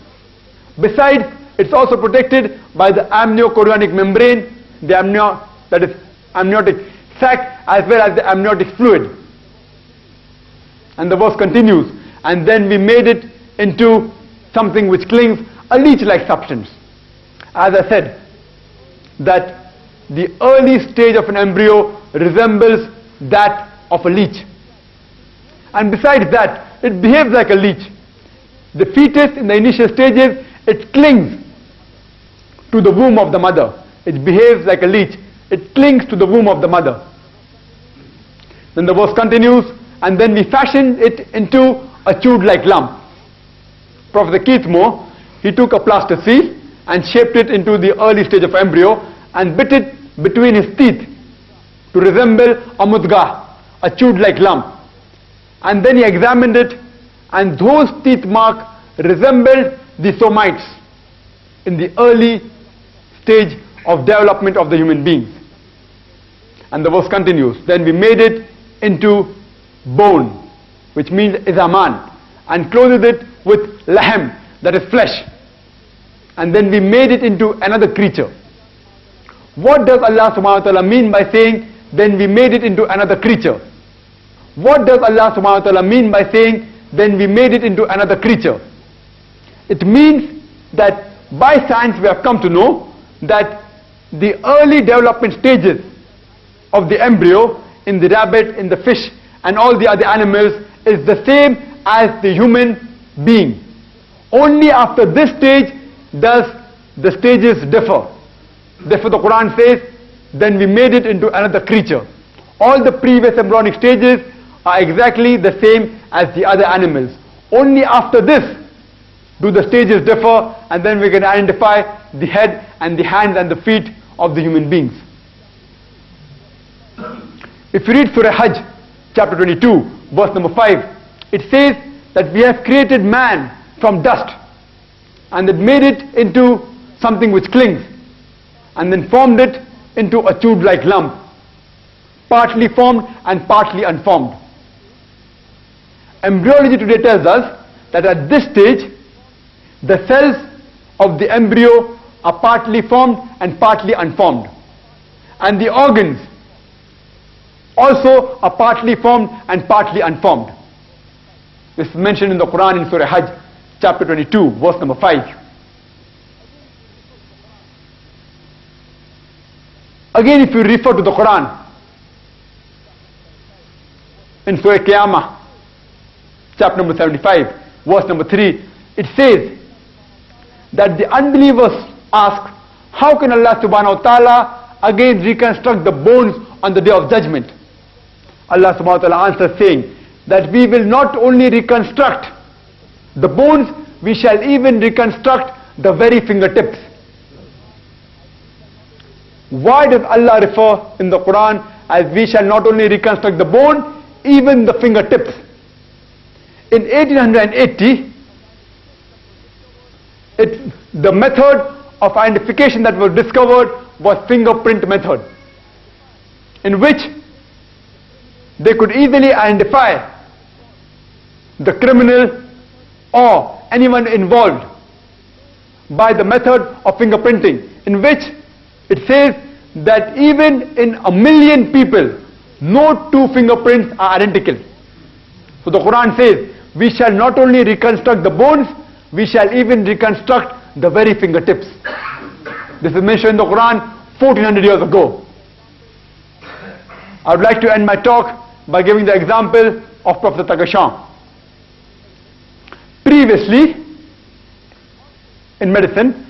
Besides, it's also protected by the amniochorionic membrane, that is amniotic sac, as well as the amniotic fluid. And the verse continues, and then we made it into something which clings, a leech-like substance. As I said, that the early stage of an embryo resembles that of a leech. And besides that, it behaves like a leech. The fetus in the initial stages, it clings to the womb of the mother. It behaves like a leech. It clings to the womb of the mother. Then the verse continues, and then we fashioned it into a chewed-like lump. Professor Keith Moore, he took a plaster seal and shaped it into the early stage of embryo and bit it between his teeth to resemble a mudghah, a chewed-like lump. And then he examined it, and those teeth marks resembled the somites in the early stage of development of the human beings. And the verse continues, then we made it into bone, which means izaman, and clothed it with lahm, that is flesh. And then we made it into another creature. What does Allah subhanahu wa ta'ala mean by saying, then we made it into another creature? What does Allah subhanahu wa ta'ala mean by saying, then we made it into another creature? It means that by science we have come to know that the early development stages of the embryo in the rabbit, in the fish, and all the other animals is the same as the human being. Only after this stage does the stages differ. Therefore the Quran says, then we made it into another creature. All the previous embryonic stages are exactly the same as the other animals. Only after this do the stages differ, and then we can identify the head and the hands and the feet of the human beings. If you read Surah Hajj, chapter 22, verse number 5, it says that we have created man from dust, and it made it into something which clings, and then formed it into a tube-like lump, partly formed and partly unformed. Embryology today tells us that at this stage, the cells of the embryo are partly formed and partly unformed, and the organs also are partly formed and partly unformed. This is mentioned in the Quran in Surah Hajj, chapter 22, verse number 5. Again, if you refer to the Quran in Surah Qiyamah, chapter number 75, verse number 3, it says that the unbelievers ask, how can Allah subhanahu wa ta'ala again reconstruct the bones on the day of judgment? Allah subhanahu wa ta'ala answers saying that we will not only reconstruct the bones, we shall even reconstruct the very fingertips. Why does Allah refer in the Quran as we shall not only reconstruct the bone, even the fingertips? In 1880, the method of identification that was discovered was fingerprint method, in which they could easily identify the criminal or anyone involved by the method of fingerprinting, in which it says that even in 1 million people, no two fingerprints are identical. So the Quran says, we shall not only reconstruct the bones, we shall even reconstruct the very fingertips. This is mentioned in the Quran 1400 years ago. I would like to end my talk by giving the example of Prophet Tagashan. Previously, in medicine,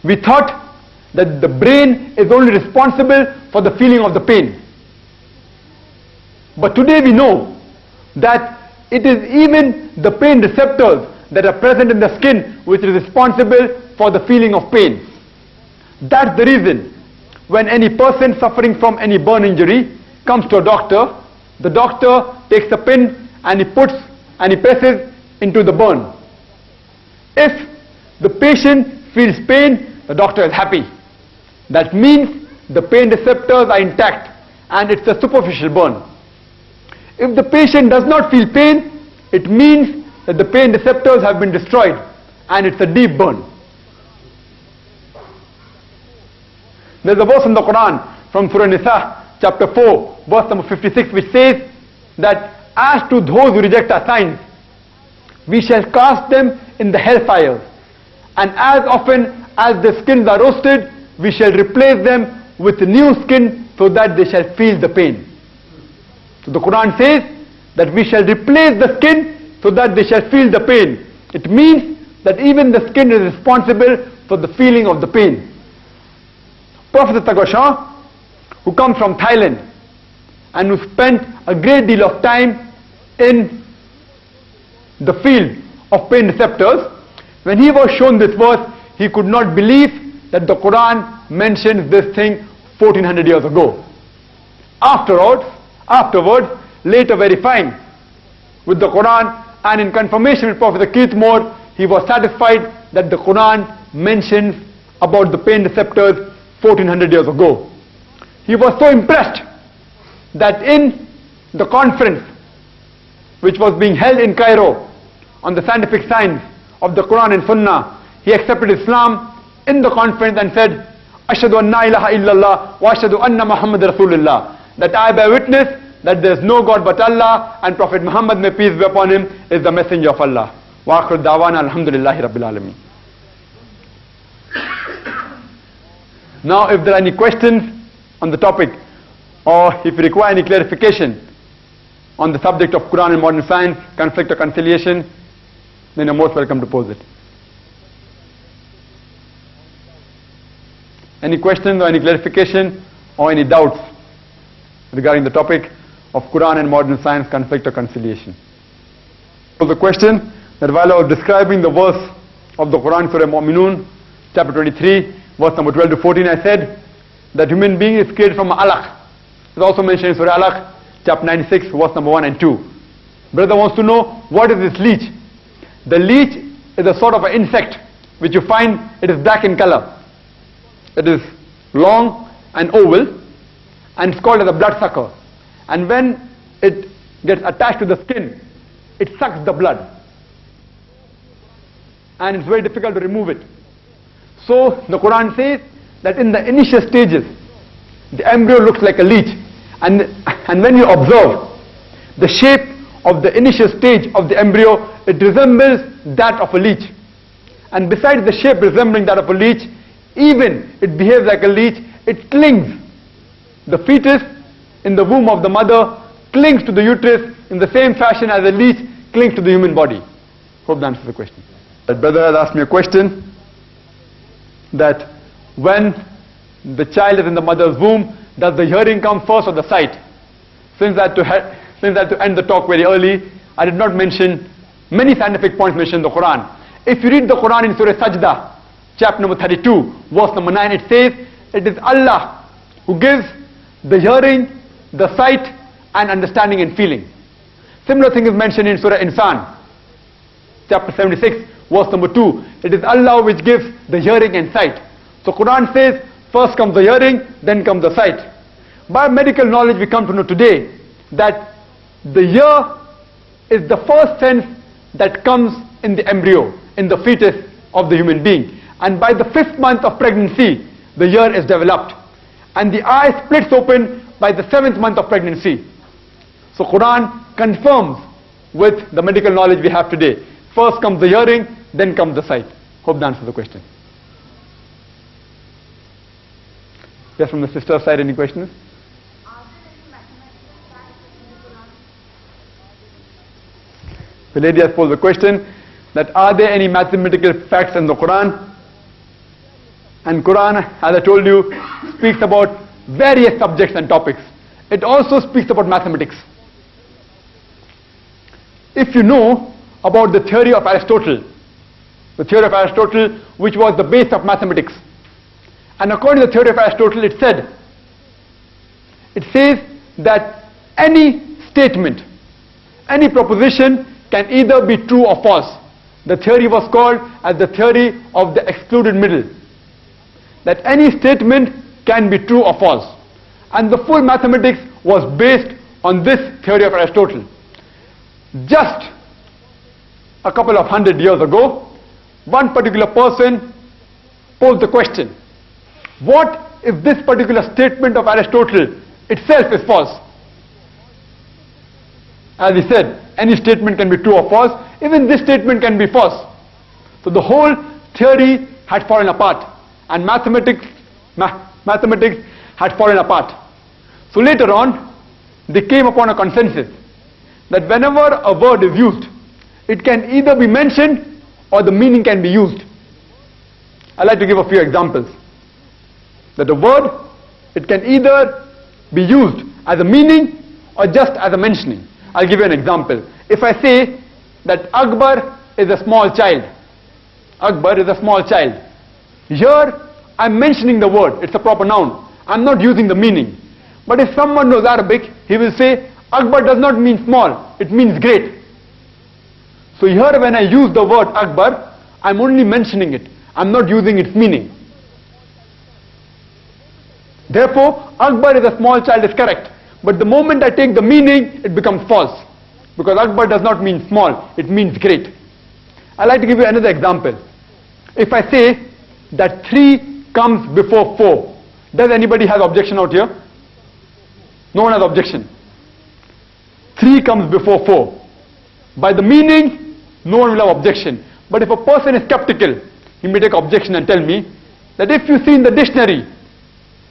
we thought that the brain is only responsible for the feeling of the pain. But today we know that it is even the pain receptors that are present in the skin which is responsible for the feeling of pain. That's the reason when any person suffering from any burn injury comes to a doctor, the doctor takes a pin and he presses into the burn. If the patient feels pain, the doctor is happy. That means the pain receptors are intact and it's a superficial burn. If the patient does not feel pain, it means that the pain receptors have been destroyed and it's a deep burn. There's a verse in the Quran from Surah Nisa, chapter 4, verse number 56, which says that as to those who reject our signs, we shall cast them in the hellfires, and as often as the skins are roasted, we shall replace them with new skin so that they shall feel the pain. So the Quran says that we shall replace the skin so that they shall feel the pain. It means that even the skin is responsible for the feeling of the pain. Professor Tagoshan, who comes from Thailand and who spent a great deal of time in the field of pain receptors, when he was shown this verse, he could not believe that the Quran mentions this thing 1400 years ago. Afterwards, later verifying with the Quran and in confirmation with Prophet Zakir, he was satisfied that the Quran mentions about the pain receptors 1400 years ago. He was so impressed that in the conference which was being held in Cairo on the scientific science of the Quran and Sunnah, he accepted Islam in the conference and said, Ashhadu an la ilaha illallah wa ashhadu anna Muhammad Rasulullah, that I bear witness that there is no God but Allah and Prophet Muhammad, may peace be upon him, is the messenger of Allah. Wa akhir da'wana alhamdulillahi rabbil alameen. Now if there are any questions on the topic, or if you require any clarification on the subject of Quran and modern science, conflict or conciliation, then you're most welcome to pose it. Any questions or any clarification or any doubts regarding the topic of Quran and modern science, conflict or conciliation? So the question that while I was describing the verse of the Quran, Surah Mu'minun, chapter 23, verse number 12 to 14, I said that human being is created from alaq. It's also mentioned in Surah Alaq, chapter 96, verse number 1 and 2. Brother wants to know, what is this leech? The leech is a sort of an insect which you find, it is black in color. It is long and oval and it's called as a bloodsucker. And when it gets attached to the skin, it sucks the blood. And it's very difficult to remove it. So the Quran says that in the initial stages, the embryo looks like a leech. And when you observe the shape of the initial stage of the embryo, it resembles that of a leech. And besides the shape resembling that of a leech, even it behaves like a leech, it clings. The fetus in the womb of the mother clings to the uterus in the same fashion as a leech clings to the human body. Hope that answers the question. That brother has asked me a question that when the child is in the mother's womb, does the hearing come first or the sight? Since I had to end the talk very early, I did not mention many scientific points mentioned in the Quran. If you read the Quran in Surah Sajda, chapter number 32, verse number 9, it says, it is Allah who gives the hearing, the sight and understanding and feeling. Similar thing is mentioned in Surah Insan, chapter 76, verse number 2. It is Allah which gives the hearing and sight. So Quran says, first comes the hearing, then comes the sight. By medical knowledge we come to know today that the ear is the first sense that comes in the embryo, in the fetus of the human being. And by the 5th month of pregnancy, the ear is developed. And the eye splits open by the 7th month of pregnancy. So Quran confirms with the medical knowledge we have today. First comes the hearing, then comes the sight. Hope that answers the question. Yes, from the sister side, any questions? The lady has posed the question that are there any mathematical facts in the Quran? And Quran, as I told you, speaks about various subjects and topics. It also speaks about mathematics. If you know about the theory of Aristotle, which was the base of mathematics, and according to the theory of Aristotle, it says that any statement, any proposition can either be true or false. The theory was called as the theory of the excluded middle. That any statement can be true or false. And the full mathematics was based on this theory of Aristotle. Just a couple of 100 years ago, one particular person posed the question, what if this particular statement of Aristotle itself is false? As he said, any statement can be true or false, even this statement can be false. So the whole theory had fallen apart, and mathematics had fallen apart. So later on, they came upon a consensus that whenever a word is used, it can either be mentioned or the meaning can be used. I'd like to give a few examples. That a word, it can either be used as a meaning or just as a mentioning. I'll give you an example. If I say that Akbar is a small child, Akbar is a small child. Here, I'm mentioning the word, it's a proper noun. I'm not using the meaning. But if someone knows Arabic, he will say, Akbar does not mean small, it means great. So here when I use the word Akbar, I'm only mentioning it. I'm not using its meaning. Therefore, Akbar is a small child is correct. But the moment I take the meaning, it becomes false. Because Akbar does not mean small, it means great. I'd like to give you another example. If I say that 3 comes before 4, does anybody have objection out here? No one has objection. 3 comes before 4. By the meaning, no one will have objection. But if a person is skeptical, he may take objection and tell me that if you see in the dictionary,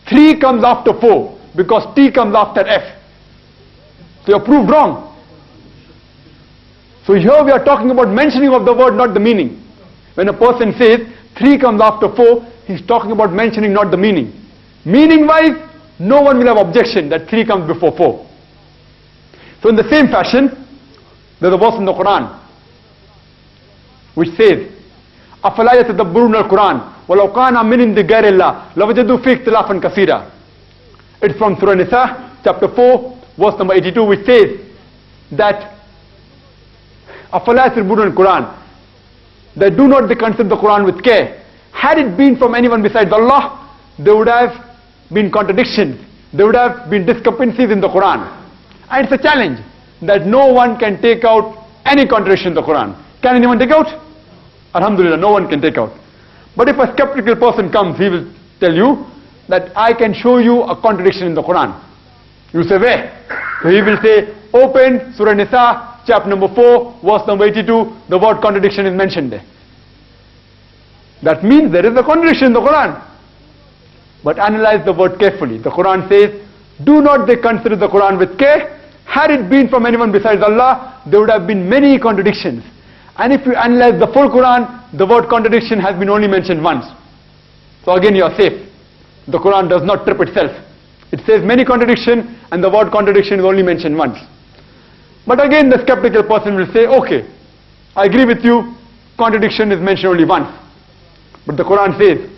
3 comes after 4 because T comes after F. So you're proved wrong. So here we are talking about mentioning of the word, not the meaning. When a person says 3 comes after 4, he's talking about mentioning, not the meaning. Meaning wise, no one will have objection that 3 comes before 4. So in the same fashion, there's a verse in the Quran which says, أَفَلَا يَتَدَبَّرُونَ الْقُرْآنَ وَلَوْ كَانَ مِنْ عِنْدِ غَيْرِ اللَّهِ لَوَجَدُوا فِيهِ اخْتِلَافًا كَثِيرًا. It's from Surah Nisa, chapter 4, verse number 82, which says that أَفَلَا يَتَدَبَّرُونَ الْقُرْآنَ, that do not they consider the Quran with care. Had it been from anyone besides Allah, there would have been contradictions, there would have been discrepancies in the Quran. And it's a challenge that no one can take out any contradiction in the Quran. Can anyone take out? Alhamdulillah, no one can take out. But if a skeptical person comes, he will tell you that I can show you a contradiction in the Quran. You say, where? So he will say, open Surah Nisa, chapter number 4, verse number 82, the word contradiction is mentioned there. That means there is a contradiction in the Quran. But analyze the word carefully. The Quran says, do not they consider the Quran with care. Had it been from anyone besides Allah, there would have been many contradictions. And if you analyze the full Quran, the word contradiction has been only mentioned once. So again you are safe. The Quran does not trip itself. It says many contradiction and the word contradiction is only mentioned once. But again the skeptical person will say, okay, I agree with you, contradiction is mentioned only once. But the Quran says,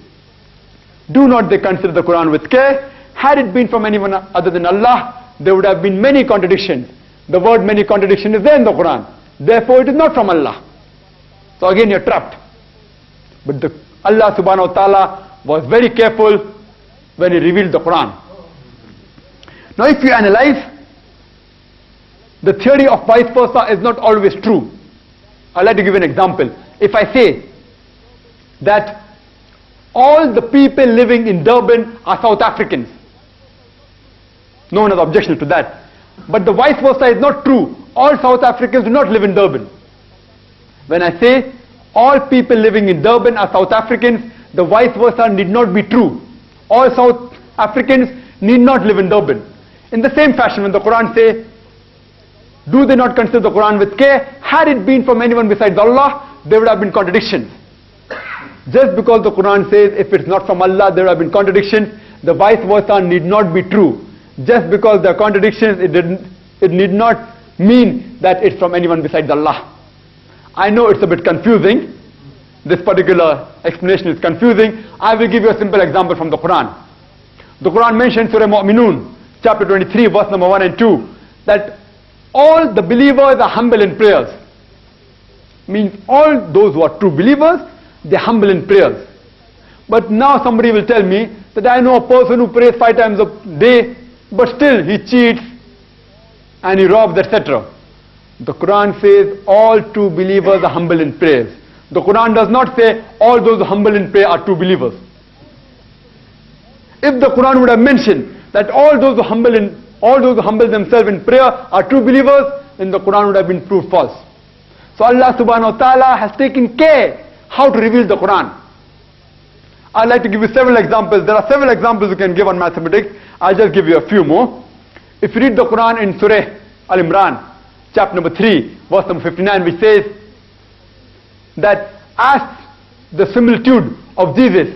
do not they consider the Quran with care. Had it been from anyone other than Allah, there would have been many contradictions. The word many contradiction is there in the Quran. Therefore it is not from Allah. So again you're trapped. But Allah subhanahu wa ta'ala was very careful when he revealed the Quran. Now if you analyze, the theory of vice versa is not always true. I'd like to give an example. If I say that all the people living in Durban are South Africans, no one has objection to that. But the vice versa is not true. All South Africans do not live in Durban. When I say all people living in Durban are South Africans, the vice versa need not be true. All South Africans need not live in Durban. In the same fashion, when the Quran says, Do they not consider the Quran with care? Had it been from anyone besides Allah, there would have been contradictions. Just because the Quran says if it's not from Allah, there would have been contradictions, the vice versa need not be true. Just because there are contradictions, it need not mean that it's from anyone besides Allah. I know it's a bit confusing. This particular explanation is confusing. I will give you a simple example from the Quran. The Quran mentions Surah Mu'minun, chapter 23, verse number 1 and 2, that all the believers are humble in prayers. Means all those who are true believers, they are humble in prayers. But now somebody will tell me that I know a person who prays 5 times a day, but still he cheats and he robs, etc. The Quran says all true believers are humble in prayers. The Quran does not say all those humble in prayer are true believers. If the Quran would have mentioned that all those who humble themselves in prayer are true believers, then the Quran would have been proved false. So Allah subhanahu wa ta'ala has taken care how to reveal the Quran. I'd like to give you several examples. There are several examples you can give on mathematics. I'll just give you a few more. If you read the Quran in Surah Al-Imran, chapter number 3, verse number 59, which says that as the similitude of Jesus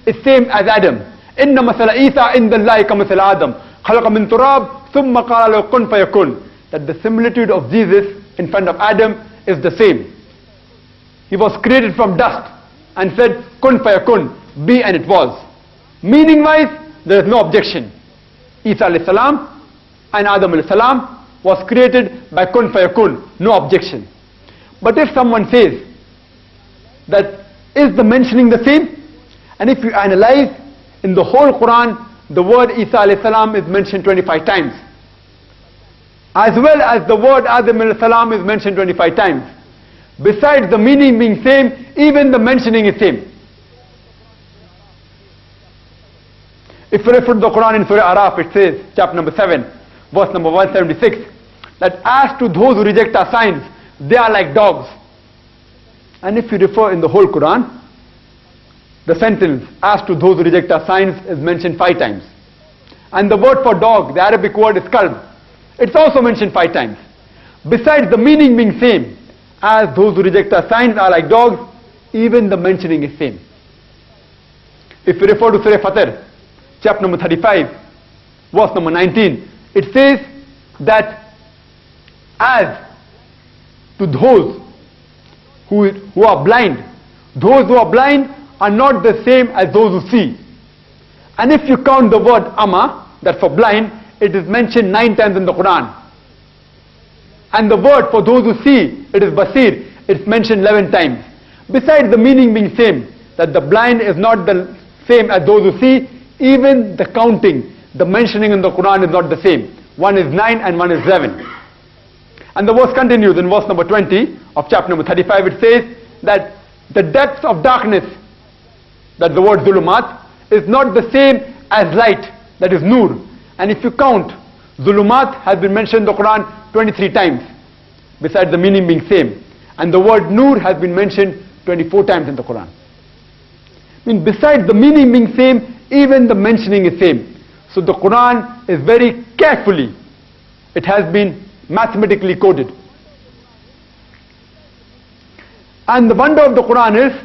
is same as Adam. Inna masala Isa inda Allahi ka masala Adam. Khalaqa min turab thumma qala lahu kun fayakun. That the similitude of Jesus in front of Adam is the same. He was created from dust and said kun fayakun, be, and it was. Meaning wise, there is no objection. Isa alayhi salam and Adam alayhi salam was created by kun fayakun, no objection. But if someone says that is the mentioning the same, and if you analyze in the whole Quran, the word Isa alayhi salam is mentioned 25 times, as well as the word Adam alayhi salam is mentioned 25 times. Besides the meaning being same, even the mentioning is same. If you refer to the Quran in Surah Araf, it says, chapter number 7, verse number 176, that as to those who reject our signs, they are like dogs. And if you refer in the whole Quran, the sentence, as to those who reject our signs, is mentioned 5 times. And the word for dog, the Arabic word is kalb. It's also mentioned 5 times. Besides the meaning being same, as those who reject our signs are like dogs, even the mentioning is same. If you refer to Surah Fatir, chapter number 35, verse number 19, it says that as to those who are blind, those who are blind are not the same as those who see. And if you count the word ama, that for blind, it is mentioned 9 times in the Quran. And the word for those who see, it is basir, it's mentioned 11 times. Besides the meaning being same, that the blind is not the same as those who see, even the counting, the mentioning in the Quran is not the same. One is 9 and one is 11. And the verse continues in verse number 20 of chapter number 35. It says that the depths of darkness, that the word zulumat, is not the same as light, that is nur. And if you count, zulumat has been mentioned in the Quran 23 times, besides the meaning being same. And the word nur has been mentioned 24 times in the Quran. I mean, besides the meaning being same, even the mentioning is same. So the Quran is very carefully, it has been mathematically coded. And the wonder of the Quran is,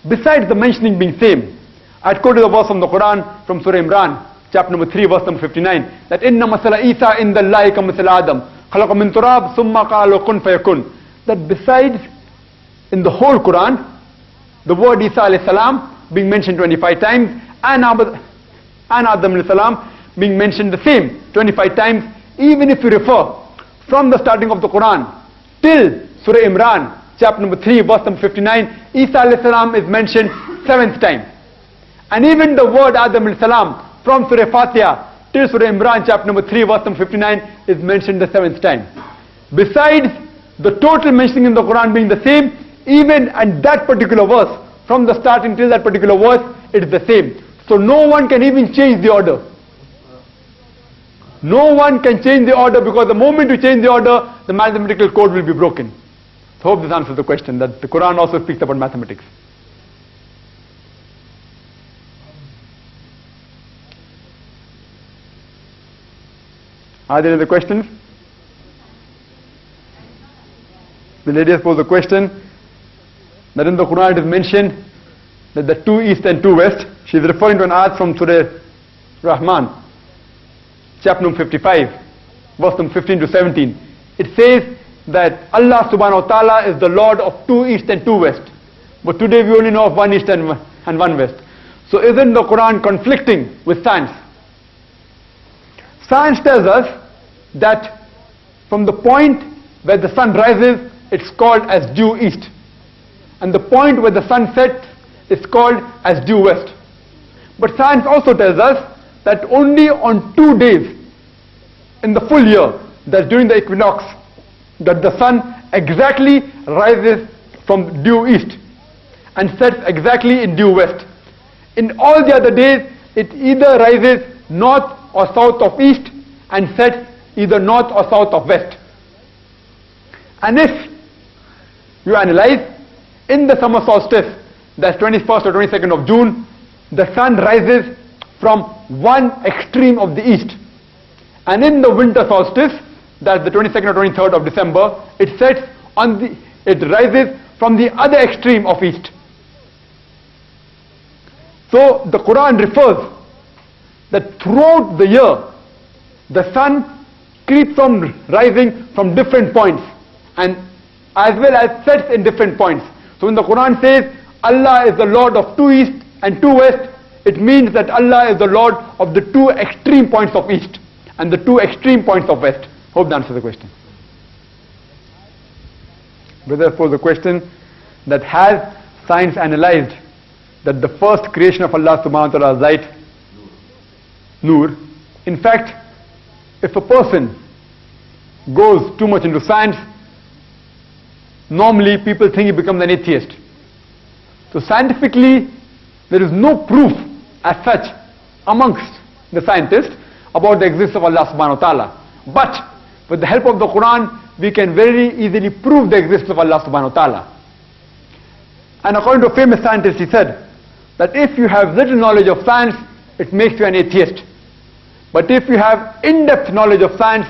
besides the mentioning being same, I had quoted a verse from the Quran from Surah Imran, chapter number 3, verse number 59, that inna masala Isa inda Allahi ka masala Adam, khalaqa min turab summa qala kun fayakun. That besides in the whole Quran, the word Isa alayhi salam being mentioned 25 times, and Adam alayhi salam being mentioned the same 25 times, even if you refer from the starting of the Quran till Surah Imran, chapter number 3, verse number 59, Isa alayhi salam is mentioned 7th time. And even the word Adam alayhi salam from Surah Fatiha till Surah Imran, chapter number 3, verse number 59 is mentioned the 7th time. Besides the total mentioning in the Quran being the same, even and that particular verse, from the starting till that particular verse, it is the same. So no one can even change the order. No one can change the order, because the moment you change the order, the mathematical code will be broken. So I hope this answers the question, that the Quran also speaks about mathematics. Are there any other questions? The lady has posed a question that in the Quran it is mentioned that the two east and two west. She is referring to an ayat from Surah Rahman, chapter number 55, verse number 15 to 17. It says that Allah subhanahu wa ta'ala is the Lord of two east and two west. But today we only know of one east and one west. So isn't the Quran conflicting with science? Science tells us that from the point where the sun rises, it's called as due east. And the point where the sun sets is called as due west. But science also tells us that only on 2 days in the full year, that's during the equinox, that the sun exactly rises from due east and sets exactly in due west. In all the other days, it either rises north or south of east and sets either north or south of west. And if you analyze, in the summer solstice, that's 21st or 22nd of June, the sun rises from one extreme of the east. And in the winter solstice, that's the 22nd or 23rd of December, it rises from the other extreme of east. So the Quran refers that throughout the year, the sun keeps on rising from different points and as well as sets in different points. So when the Quran says Allah is the Lord of two east and two west, it means that Allah is the Lord of the two extreme points of east and the two extreme points of west. Hope that answers the question. Brother posed the question that has science analyzed that the first creation of Allah subhanahu wa ta'ala is light, Noor. In fact, if a person goes too much into science, normally people think he becomes an atheist. So scientifically, there is no proof as such amongst the scientists about the existence of Allah subhanahu wa ta'ala. But with the help of the Quran, we can very easily prove the existence of Allah subhanahu wa ta'ala. And according to a famous scientist, he said that if you have little knowledge of science, it makes you an atheist. But if you have in-depth knowledge of science,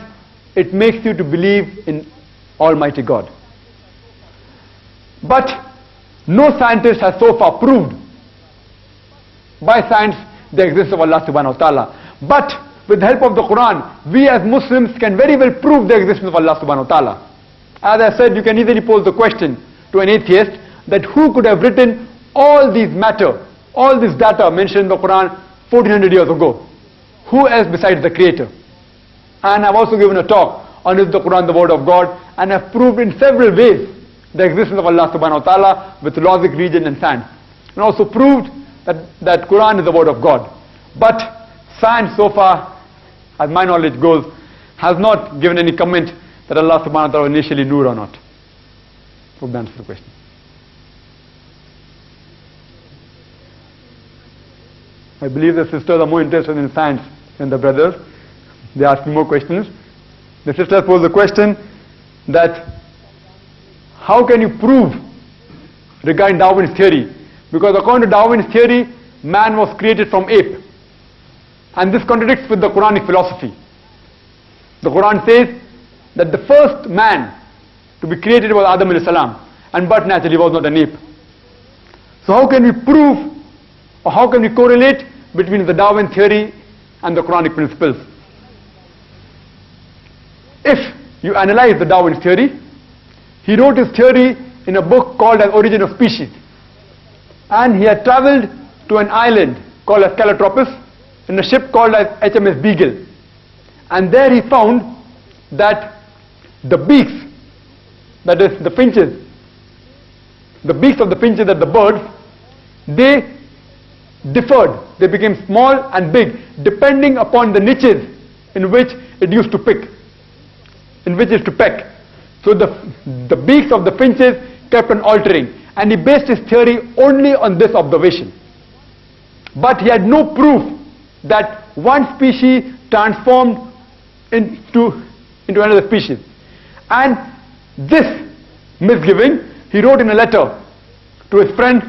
it makes you to believe in Almighty God. But no scientist has so far proved by science the existence of Allah subhanahu wa ta'ala. But with the help of the Quran, we as Muslims can very well prove the existence of Allah subhanahu wa ta'ala. As I said, you can easily pose the question to an atheist that who could have written all these matter, all this data mentioned in the Quran 1400 years ago? Who else besides the Creator? And I've also given a talk on is the Quran the word of God, and I've proved in several ways the existence of Allah subhanahu wa ta'ala with logic, reason and science. And also proved that Quran is the word of God. But science so far, as my knowledge goes, has not given any comment that Allah subhanahu wa ta'ala was initially Noor or not. Hope that answers the question. I believe the sisters are more interested in science than the brothers. They ask me more questions. The sisters pose the question that how can you prove regarding Darwin's theory? Because according to Darwin's theory, man was created from ape. And this contradicts with the Quranic philosophy. The Quran says that the first man to be created was Adam alayhi salam, and but naturally was not an ape. So how can we prove or how can we correlate between the Darwin theory and the Quranic principles? If you analyze the Darwin's theory, he wrote his theory in a book called as Origin of Species. And he had travelled to an island called as Calotropis in a ship called as HMS Beagle. And there he found that the beaks, that is the finches, the beaks of the finches at the birds, they differed. They became small and big depending upon the niches in which it used to pick, in which it used to peck. So the beaks of the finches kept on altering, and he based his theory only on this observation. But he had no proof that one species transformed into another species. And this misgiving he wrote in a letter to his friend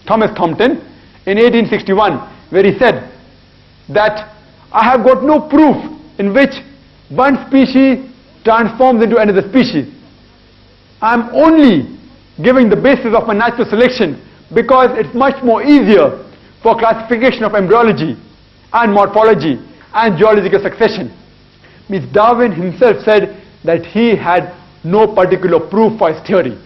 Thomas Thompson in 1861, where he said that I have got no proof in which one species transforms into another species. I'm only giving the basis of my natural selection because it's much more easier for classification of embryology and morphology and geological succession. Means Darwin himself said that he had no particular proof for his theory.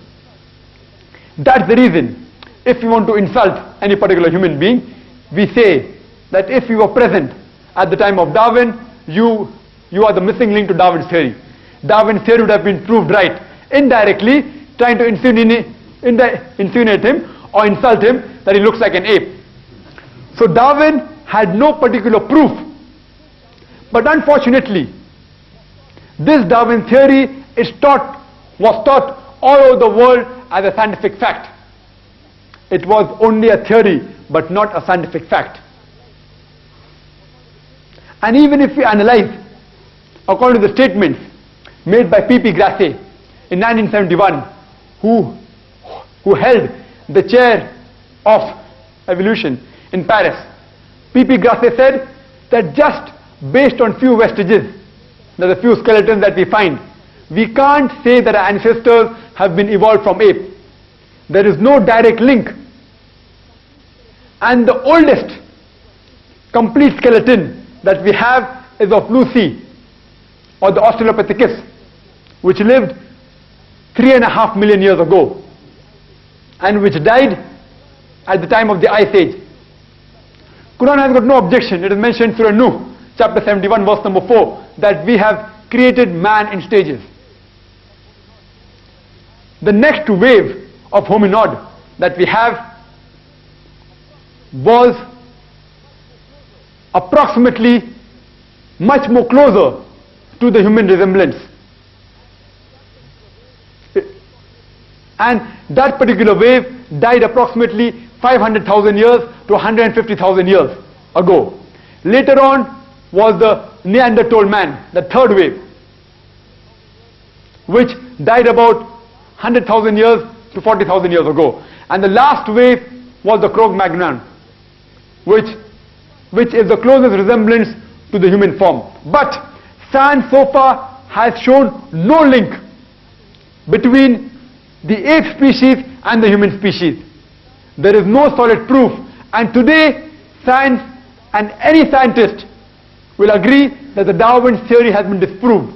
That's the reason, if we want to insult any particular human being, we say that if you were present at the time of Darwin, you are the missing link to Darwin's theory. Darwin's theory would have been proved right, indirectly trying to insinuate him or insult him that he looks like an ape. So Darwin had no particular proof. But unfortunately, this Darwin theory was taught all over the world as a scientific fact. It was only a theory, but not a scientific fact. And even if we analyze, according to the statements made by P.P. Grasset in 1971, who held the chair of evolution in Paris, P.P. Grasset said that just based on few vestiges, the few skeletons that we find, we can't say that our ancestors have been evolved from ape. There is no direct link. And the oldest complete skeleton that we have is of Lucy, or the Australopithecus, which lived 3.5 million years ago and which died at the time of the Ice Age. Quran has got no objection. It is mentioned in Surah Nuh, chapter 71, verse number 4, that we have created man in stages. The next wave of hominid that we have was approximately much more closer to the human resemblance. And that particular wave died approximately 500,000 years to 150,000 years ago. Later on was the Neanderthal man, the third wave, which died about 100,000 years to 40,000 years ago. And the last wave was the Cro-Magnon, which is the closest resemblance to the human form. But science so far has shown no link between the ape species and the human species. There is no solid proof, and today science and any scientist will agree that the Darwin theory has been disproved.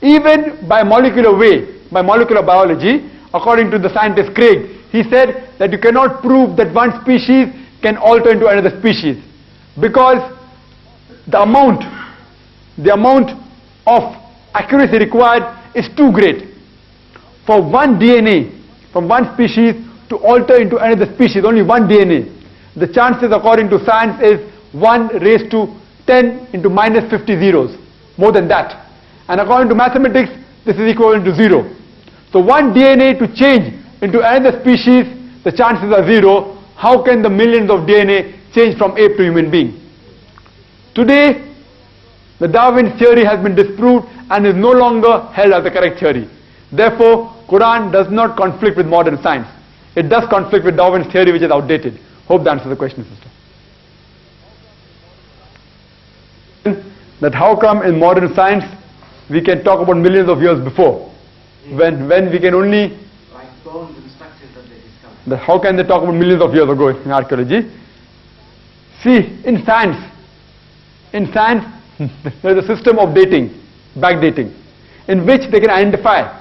Even by molecular way, by molecular biology, according to the scientist Craig, he said that you cannot prove that one species can alter into another species, because the amount of accuracy required is too great. For one DNA from one species to alter into another species, only one DNA, the chances according to science is 1 raised to 10 into minus 50 zeros, more than that. And according to mathematics, this is equivalent to 0. So one DNA to change into another species, the chances are 0. How can the millions of DNA change from ape to human being? Today, the Darwin theory has been disproved and is no longer held as the correct theory. Therefore, Quran does not conflict with modern science. It does conflict with Darwin's theory, which is outdated. Hope that answers the question, sister. That how come in modern science we can talk about millions of years before, when we can only, like bones and structures that they discovered. that how can they talk about millions of years ago in archaeology? See, in science there is a system of dating, backdating, in which they can identify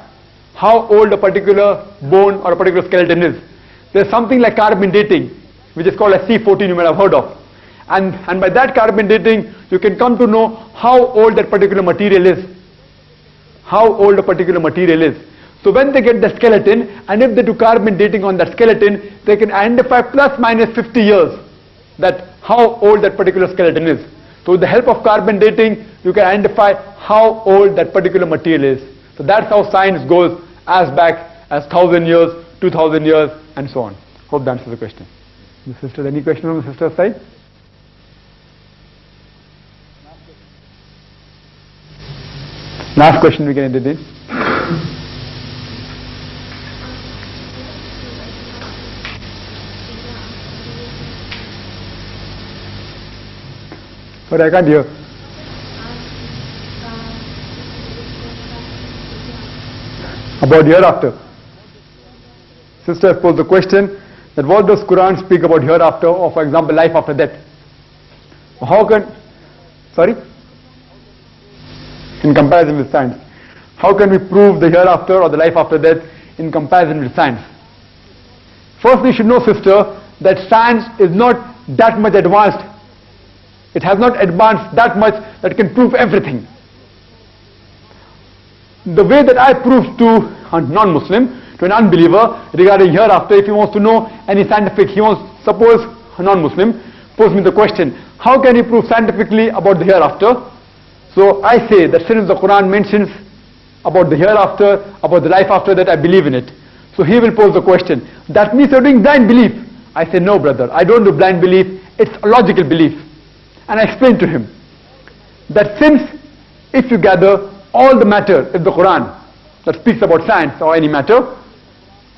how old a particular bone or a particular skeleton is. There's something like carbon dating, which is called as C14, you might have heard of. And by that carbon dating, you can come to know how old that particular material is. How old a particular material is. So when they get the skeleton, and if they do carbon dating on that skeleton, they can identify plus minus 50 years that how old that particular skeleton is. So with the help of carbon dating, you can identify how old that particular material is. So that's how science goes as back as 1,000 years, 2,000 years, and so on. Hope that answers the question. The sister, any question from the sister's side? Last question we can entertain. But I can't hear. about hereafter. Sister has posed the question that what does Quran speak about hereafter, or for example life after death? How can, sorry? In comparison with science. How can we prove the hereafter or the life after death in comparison with science? First we should know, sister, that science is not that much advanced. It has not advanced that much that can prove everything. The way that I prove to a non-Muslim, to an unbeliever regarding hereafter, if he wants to know any scientific, he wants, suppose a non-Muslim pose me the question, how can he prove scientifically about the hereafter? So I say that since the Quran mentions about the hereafter, about the life after that, I believe in it. So he will pose the question, that means you're doing blind belief. I say, no brother, I don't do blind belief, it's a logical belief. And I explain to him that since if you gather all the matter in the Quran that speaks about science or any matter,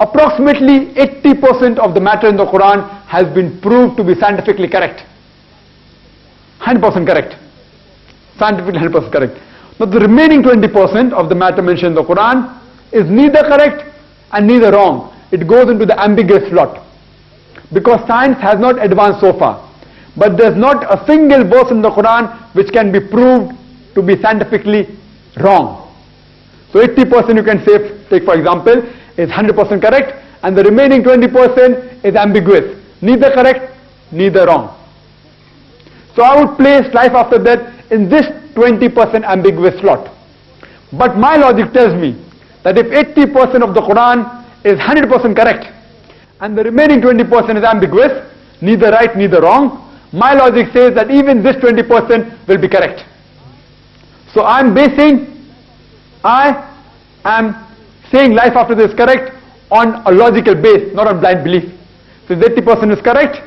approximately 80% of the matter in the Quran has been proved to be scientifically correct. 100% correct. Scientifically 100% correct. Now the remaining 20% of the matter mentioned in the Quran is neither correct and neither wrong. It goes into the ambiguous slot. Because science has not advanced so far. But there's not a single verse in the Quran which can be proved to be scientifically wrong. So 80% you can say, take for example, is 100% correct, and the remaining 20% is ambiguous. Neither correct, neither wrong. So I would place life after death in this 20% ambiguous slot. But my logic tells me that if 80% of the Quran is 100% correct, and the remaining 20% is ambiguous, neither right, neither wrong, my logic says that even this 20% will be correct. So I am saying life after this is correct on a logical base, not on blind belief. So if 80% is correct,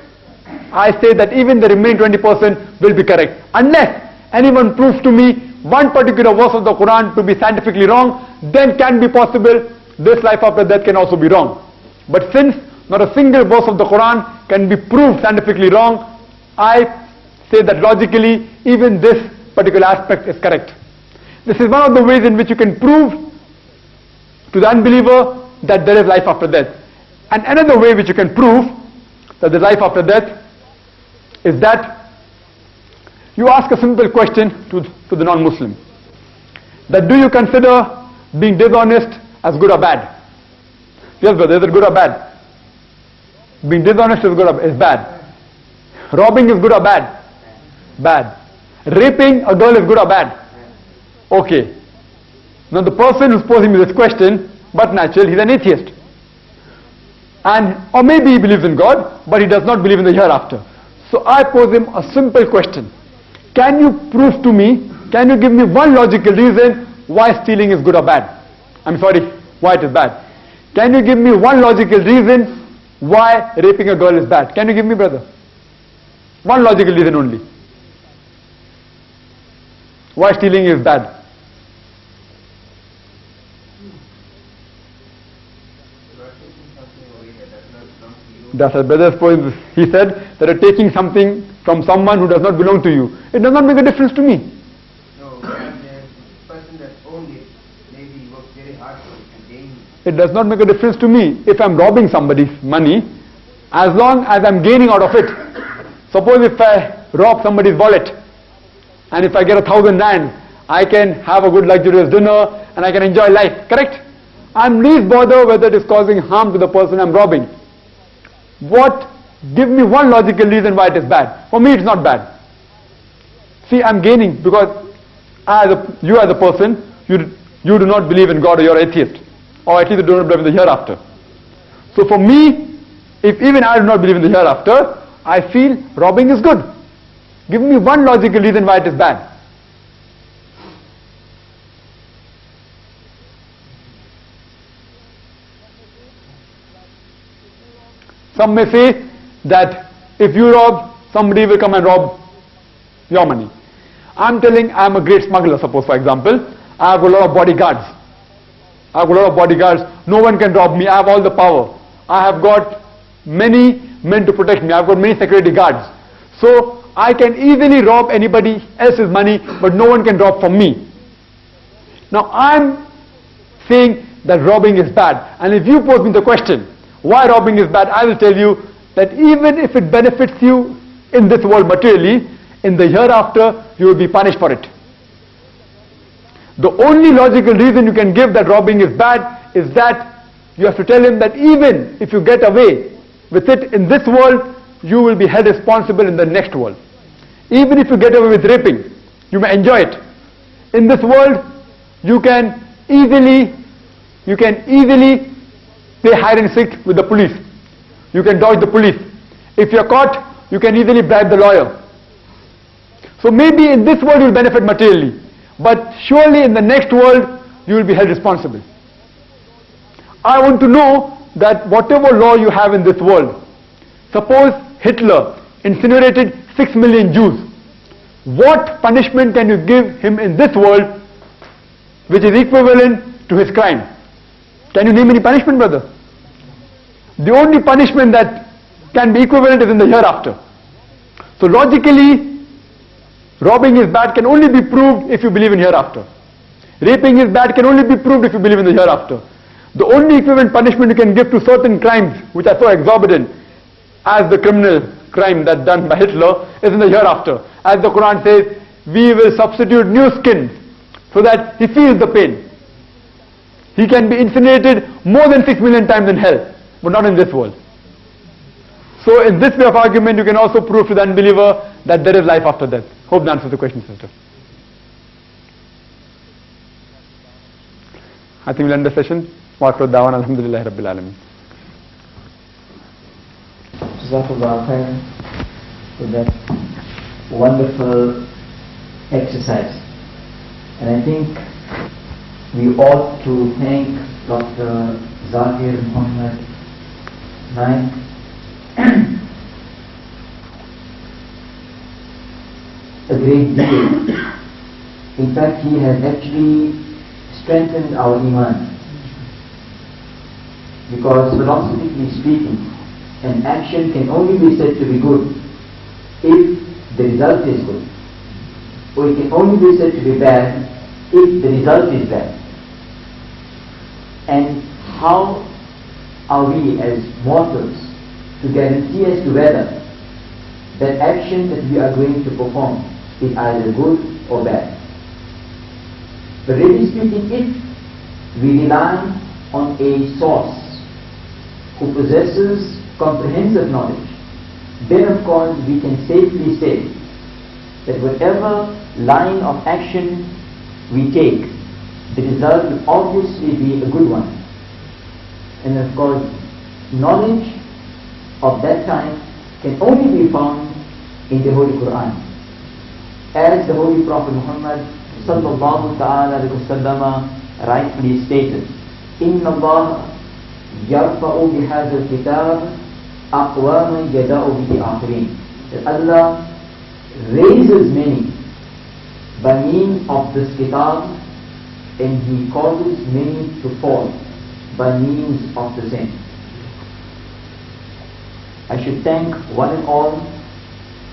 I say that even the remaining 20% will be correct. Unless anyone proves to me one particular verse of the Quran to be scientifically wrong, then can be possible this life after death can also be wrong. But since not a single verse of the Quran can be proved scientifically wrong, I say that logically even this particular aspect is correct. This is one of the ways in which you can prove to the unbeliever that there is life after death. And another way which you can prove that there is life after death is that you ask a simple question to the non-Muslim. That do you consider being dishonest as good or bad? Yes brother, is it good or bad? Being dishonest is good or is bad. Robbing is good or bad? Bad. Raping a girl is good or bad? Okay. Now the person who's posing me this question, but natural, he's an atheist. Or maybe he believes in God, but he does not believe in the hereafter. So I pose him a simple question. Can you prove to me, can you give me one logical reason why stealing is good or bad? I'm sorry, why it is bad. Can you give me one logical reason why raping a girl is bad? Can you give me, brother? One logical reason only. Why stealing is bad? That's what brother's point. He said that you're taking something from someone who does not belong to you. It does not make a difference to me. No, the person that owned it, maybe he worked very hard for it and gained it. It does not make a difference to me if I'm robbing somebody's money, as long as I'm gaining out of it. Suppose if I rob somebody's wallet, and if I get 1,000 rand, I can have a good luxurious dinner and I can enjoy life, correct? I'm least bothered whether it is causing harm to the person I'm robbing. Give me one logical reason why it is bad. For me it's not bad. See, I'm gaining because you as a person, you do not believe in God, or you're atheist. Or at least you do not believe in the hereafter. So for me, if even I do not believe in the hereafter, I feel robbing is good. Give me one logical reason why it is bad. Some may say that if you rob, somebody will come and rob your money. I'm telling I'm a great smuggler, suppose for example. I have a lot of bodyguards. No one can rob me. I have all the power. I have got many men to protect me. I've got many security guards. So I can easily rob anybody else's money, but no one can rob from me. Now I'm saying that robbing is bad. And if you pose me the question, why robbing is bad, I will tell you that even if it benefits you in this world materially, in the hereafter you will be punished for it. The only logical reason you can give that robbing is bad is that you have to tell him that even if you get away with it in this world, you will be held responsible in the next world. Even if you get away with raping, you may enjoy it. In this world, you can easily play hide and seek with the police. You can dodge the police. If you're caught, you can easily bribe the lawyer. So maybe in this world you will benefit materially, but surely in the next world you will be held responsible. I want to know that whatever law you have in this world, suppose Hitler incinerated 6 million Jews, what punishment can you give him in this world which is equivalent to his crime? Can you name any punishment, brother? The only punishment that can be equivalent is in the hereafter. So logically, robbing is bad can only be proved if you believe in hereafter. Raping is bad can only be proved if you believe in the hereafter. The only equivalent punishment you can give to certain crimes which are so exorbitant as the criminal crime that done by Hitler is in the hereafter. As the Quran says, we will substitute new skin so that he feels the pain. He can be incinerated more than 6 million times in hell, but not in this world. So in this way of argument, you can also prove to the unbeliever that there is life after death. Hope that answers the question, sister. I think we'll end the session. Wa akhiru da'wana alhamdulillahi rabbil alamin. Jazakallah khair for that wonderful exercise. And I think we ought to thank Dr. Zakir Muhammad Nayak a great deal. In fact, he has actually strengthened our iman, because philosophically speaking, an action can only be said to be good if the result is good, or it can only be said to be bad if the result is bad. And how are we as mortals to guarantee as to whether that action that we are going to perform is either good or bad? But really speaking, if we rely on a source who possesses comprehensive knowledge, then of course we can safely say that whatever line of action we take, the result will obviously be a good one. And of course, knowledge of that time can only be found in the Holy Quran. As the Holy Prophet Muhammad sallallahu ta'ala alayhi wa sallam rightly stated, Inna Allah yarfa'u bihadha al-kitab aqwaman yada'u bihi akhirin. That Allah raises many by means of this kitab, and He causes many to fall by means of the same. I should thank one and all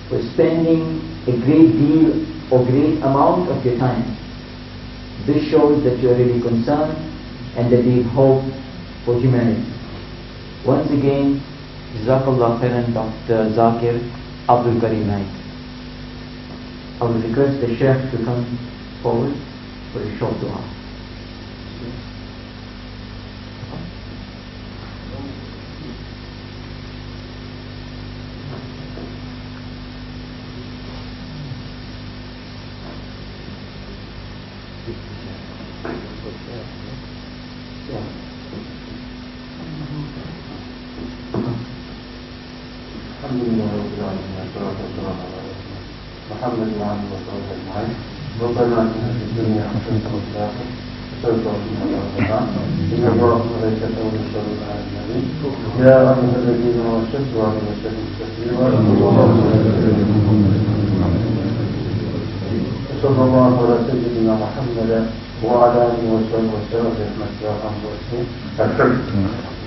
for spending a great deal or great amount of your time. This shows that you are really concerned and that you have hope for humanity. Once again, Jazakallah khairan, Dr. Zakir Abdul Karim Naik. I will request the Sheikh to come forward for a short dua. محمد وعلى وصحبه اجمعين. ربنا اتنا في الدنيا حسنه وفي الاخره حسنه وقنا عذاب النار. ان الله وملائكته يصلون على النبي يا ايها الذين امنوا صلوا عليه وسلموا تسليما. صلى الله على سيدنا محمد وعلى اله وصحبه وسلم برحمتك يا ارحم الراحمين.